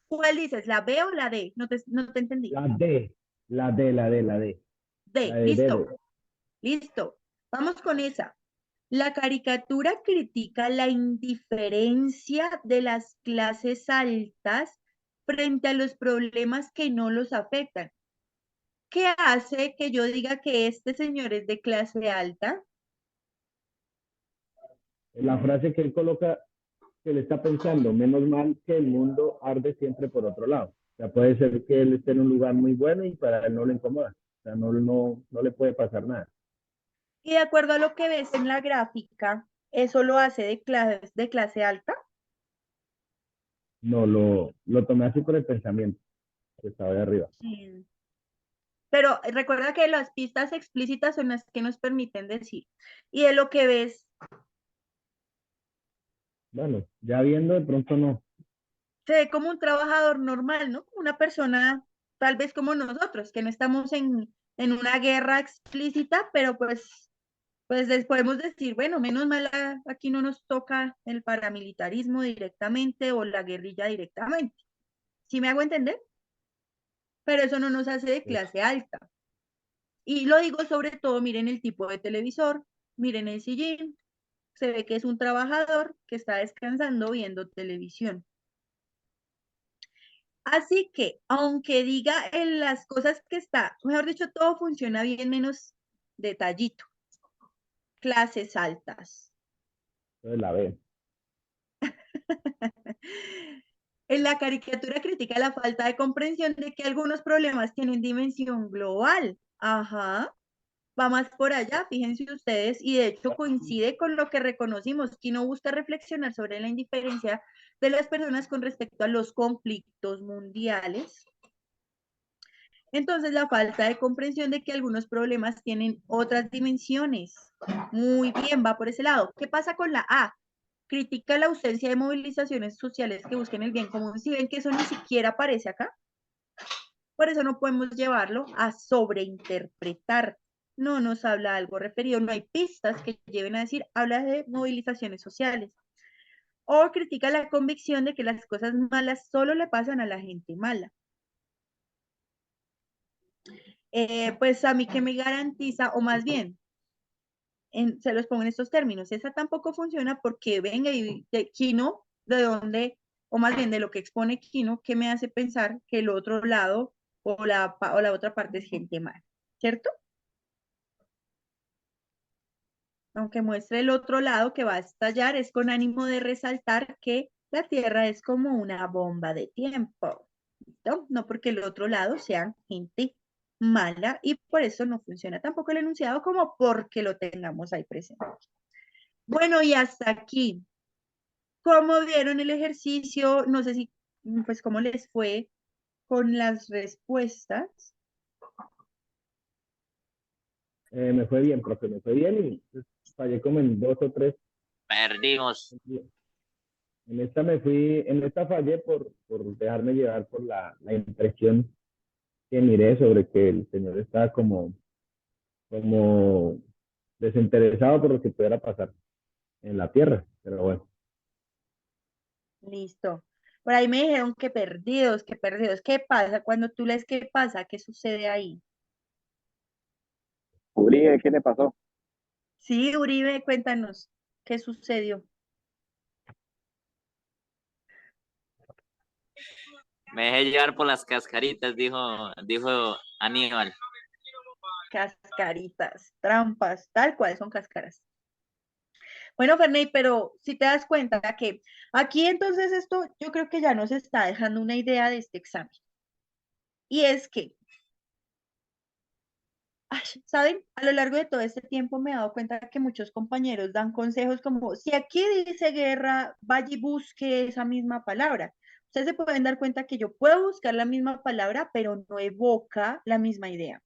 ¿Cuál dices? ¿La B o la D? No te entendí. La D. La D, la D, la D. D, listo. Listo. Vamos con esa. La caricatura critica la indiferencia de las clases altas frente a los problemas que no los afectan. ¿Qué hace que yo diga que este señor es de clase alta? La frase que él coloca, que le está pensando, menos mal que el mundo arde siempre por otro lado. O sea, puede ser que él esté en un lugar muy bueno y para él no le incomoda. O sea, no le puede pasar nada. Y de acuerdo a lo que ves en la gráfica, ¿eso lo hace de clase alta? No, lo tomé así por el pensamiento que estaba de arriba. Sí. Pero recuerda que las pistas explícitas son las que nos permiten decir. Y de lo que ves, Bueno, ya viendo, de pronto no. se ve como un trabajador normal, ¿no? Como una persona, tal vez como nosotros, que no estamos en una guerra explícita, pero pues Pues les podemos decir, bueno, menos mal aquí no nos toca el paramilitarismo directamente o la guerrilla directamente. ¿Sí me hago entender? Pero eso no nos hace de Pues, clase alta. Y lo digo sobre todo, miren el tipo de televisor, miren el sillín, se ve que es un trabajador que está descansando viendo televisión. Así que, aunque diga en las cosas que está, mejor dicho, todo funciona bien menos detallito. Clases altas. entonces la B. En la caricatura critica la falta de comprensión de que algunos problemas tienen dimensión global. Ajá, va más por allá, fíjense ustedes, y de hecho coincide con lo que reconocimos, que no busca reflexionar sobre la indiferencia de las personas con respecto a los conflictos mundiales. Entonces, la falta de comprensión de que algunos problemas tienen otras dimensiones. Muy bien, va por ese lado. ¿Qué pasa con la A? Critica la ausencia de movilizaciones sociales que busquen el bien común. Si ven que eso ni siquiera aparece acá, por eso no podemos llevarlo a sobreinterpretar. No nos habla algo referido, no hay pistas que lleven a decir, habla de movilizaciones sociales. O critica la convicción de que las cosas malas solo le pasan a la gente mala. Pues a mí que me garantiza, o más bien, se los pongo en estos términos, esa tampoco funciona porque venga y de Kino, de dónde, o más bien de lo que expone Kino, que me hace pensar que el otro lado o la otra parte es gente mala, ¿cierto? Aunque muestre el otro lado que va a estallar, es con ánimo de resaltar que la Tierra es como una bomba de tiempo, ¿no? No porque el otro lado sea gente mala y por eso no funciona tampoco el enunciado como porque lo tengamos ahí presente. Bueno, y hasta aquí. ¿Cómo vieron el ejercicio? No sé si, pues, cómo les fue con las respuestas. Me fue bien, profe, me fue bien y pues, fallé como en 2 o 3. Perdimos. En esta fallé por dejarme llevar por la impresión que miré sobre que el señor estaba como desinteresado por lo que pudiera pasar en la tierra, pero bueno. Listo. Por ahí me dijeron que perdidos, que perdidos. ¿Qué pasa? Cuando tú lees qué pasa, ¿qué sucede ahí? Uribe, ¿qué le pasó? Sí, Uribe, cuéntanos, ¿qué sucedió? Me dejé llevar por las cascaritas, dijo Aníbal. Cascaritas, trampas, tal cual son cáscaras. Bueno, Ferney, pero si te das cuenta que aquí entonces esto yo creo que ya nos está dejando una idea de este examen. Y es que, ay, ¿saben? A lo largo de todo este tiempo me he dado cuenta que muchos compañeros dan consejos como, si aquí dice guerra, vaya y busque esa misma palabra. Ustedes se pueden dar cuenta que yo puedo buscar la misma palabra, pero no evoca la misma idea.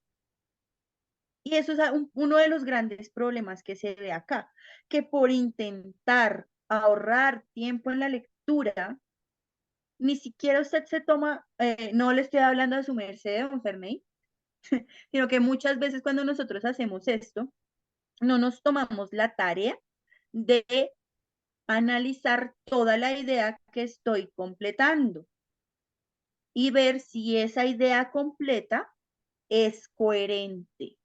Y eso es uno de los grandes problemas que se ve acá, que por intentar ahorrar tiempo en la lectura, ni siquiera usted se toma, no le estoy hablando a su merced, don Ferney, sino que muchas veces cuando nosotros hacemos esto, no nos tomamos la tarea de analizar toda la idea que estoy completando y ver si esa idea completa es coherente.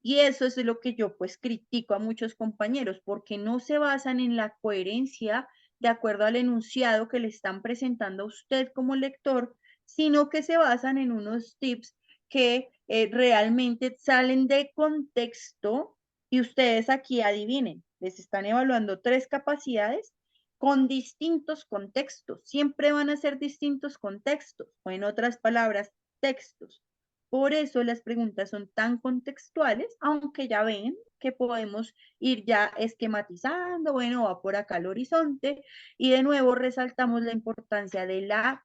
Y eso es lo que yo pues critico a muchos compañeros, porque no se basan en la coherencia de acuerdo al enunciado que le están presentando a usted como lector, sino que se basan en unos tips que realmente salen de contexto y ustedes aquí adivinen, les están evaluando 3 capacidades con distintos contextos. Siempre van a ser distintos contextos, o en otras palabras, textos. Por eso las preguntas son tan contextuales, aunque ya ven que podemos ir ya esquematizando, bueno, va por acá el horizonte, y de nuevo resaltamos la importancia de la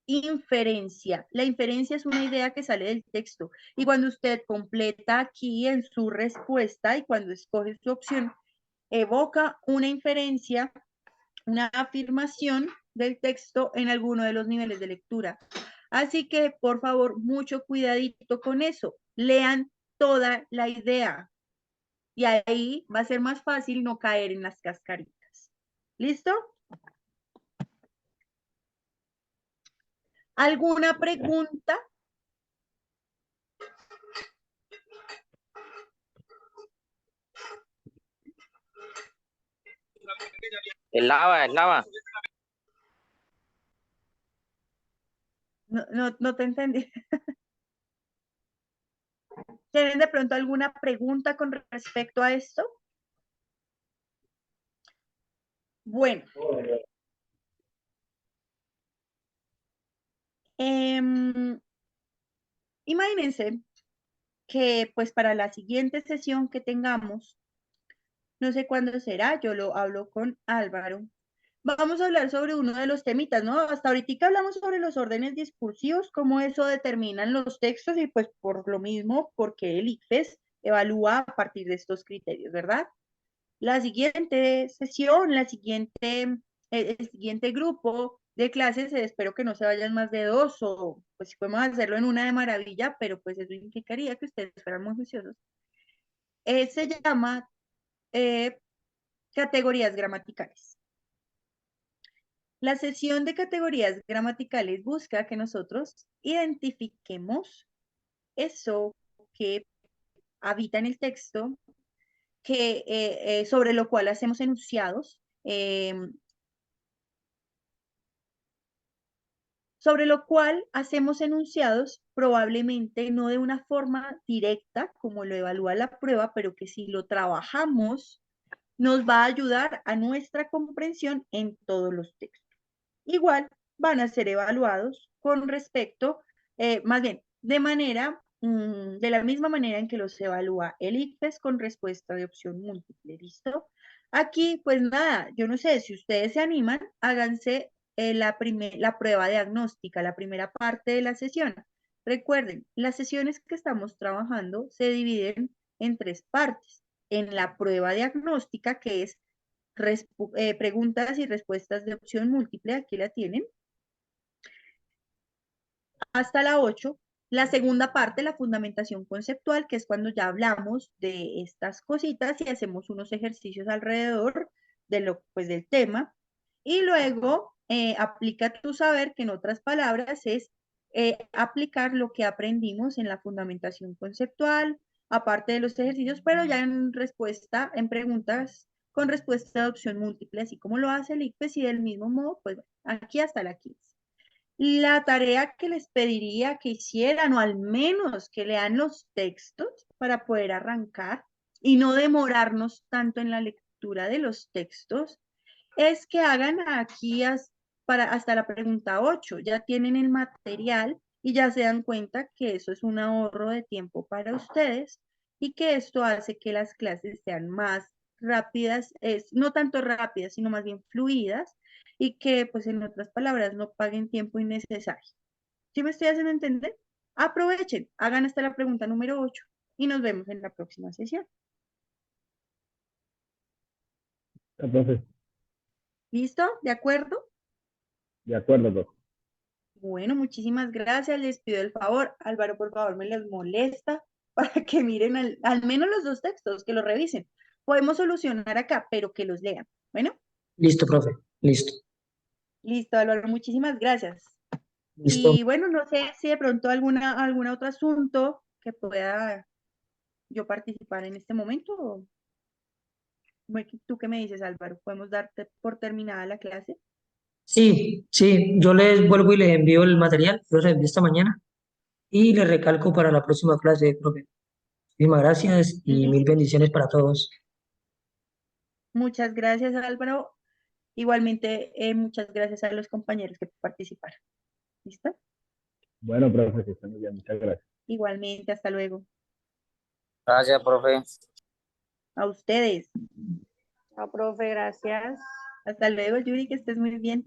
inferencia. La inferencia es una idea que sale del texto, y cuando usted completa aquí en su respuesta y cuando escoge su opción, evoca una inferencia, una afirmación del texto en alguno de los niveles de lectura. Así que, por favor, mucho cuidadito con eso. Lean toda la idea. Y ahí va a ser más fácil no caer en las cascaritas. ¿Listo? ¿Alguna pregunta? Es lava. No te entendí. ¿Tienen de pronto alguna pregunta con respecto a esto? Bueno. Imagínense que pues para la siguiente sesión que tengamos, no sé cuándo será, yo lo hablo con Álvaro. Vamos a hablar sobre uno de los temitas, ¿no? Hasta ahorita hablamos sobre los órdenes discursivos, cómo eso determinan los textos y pues por lo mismo, porque el ICFES evalúa a partir de estos criterios, ¿verdad? La siguiente sesión, el siguiente grupo de clases, espero que no se vayan más de 2 o pues si podemos hacerlo en una de maravilla, pero pues eso implicaría que ustedes fueran muy juiciosos. Se llama categorías gramaticales. La sesión de categorías gramaticales busca que nosotros identifiquemos eso que habita en el texto, sobre lo cual hacemos enunciados, probablemente no de una forma directa como lo evalúa la prueba, pero que si lo trabajamos nos va a ayudar a nuestra comprensión en todos los textos. Igual van a ser evaluados con respecto, más bien, de la misma manera en que los evalúa el ICFES con respuesta de opción múltiple, ¿listo? Aquí, pues nada, yo no sé, si ustedes se animan, háganse la prueba diagnóstica, la primera parte de la sesión. Recuerden, las sesiones que estamos trabajando se dividen en 3 partes. En la prueba diagnóstica, que es preguntas y respuestas de opción múltiple, aquí la tienen, hasta la 8. La segunda parte, la fundamentación conceptual, que es cuando ya hablamos de estas cositas y hacemos unos ejercicios alrededor pues, del tema. Y luego aplica tu saber, que en otras palabras es aplicar lo que aprendimos en la fundamentación conceptual, aparte de los ejercicios, pero ya en preguntas con respuesta de opción múltiple, así como lo hace el ICFES, y del mismo modo, pues aquí hasta la 15. La tarea que les pediría que hicieran, o al menos que lean los textos para poder arrancar y no demorarnos tanto en la lectura de los textos, es que hagan aquí hasta la pregunta 8. Ya tienen el material y ya se dan cuenta que eso es un ahorro de tiempo para ustedes y que esto hace que las clases sean más rápidas, no tanto rápidas, sino más bien fluidas, y que, pues en otras palabras, no paguen tiempo innecesario. ¿Sí me estoy haciendo entender? Aprovechen, hagan hasta la pregunta número 8 y nos vemos en la próxima sesión. Entonces, ¿Listo? ¿De acuerdo? de acuerdo, doctor. Bueno, muchísimas gracias. Les pido el favor, Álvaro, por favor, me les molesta para que miren al menos los 2 textos, que los revisen. Podemos solucionar acá, pero que los lean. Bueno, Listo, profe. Listo. listo, Álvaro, muchísimas gracias. Listo. Y bueno, no sé si de pronto algún otro asunto que pueda yo participar en este momento. ¿Tú qué me dices, Álvaro? ¿Podemos darte por terminada la clase? Sí, sí, yo les vuelvo y les envío el material, yo les envío esta mañana y les recalco para la próxima clase, profe. Muchísimas gracias y mil bendiciones para todos. Muchas gracias, Álvaro. Igualmente, muchas gracias a los compañeros que participaron. ¿Listo? Bueno, profe, que estén muy bien. Muchas gracias. Igualmente, hasta luego. Gracias, profe. A ustedes. Chao, profe, gracias. Hasta luego, Yuri, que estés muy bien.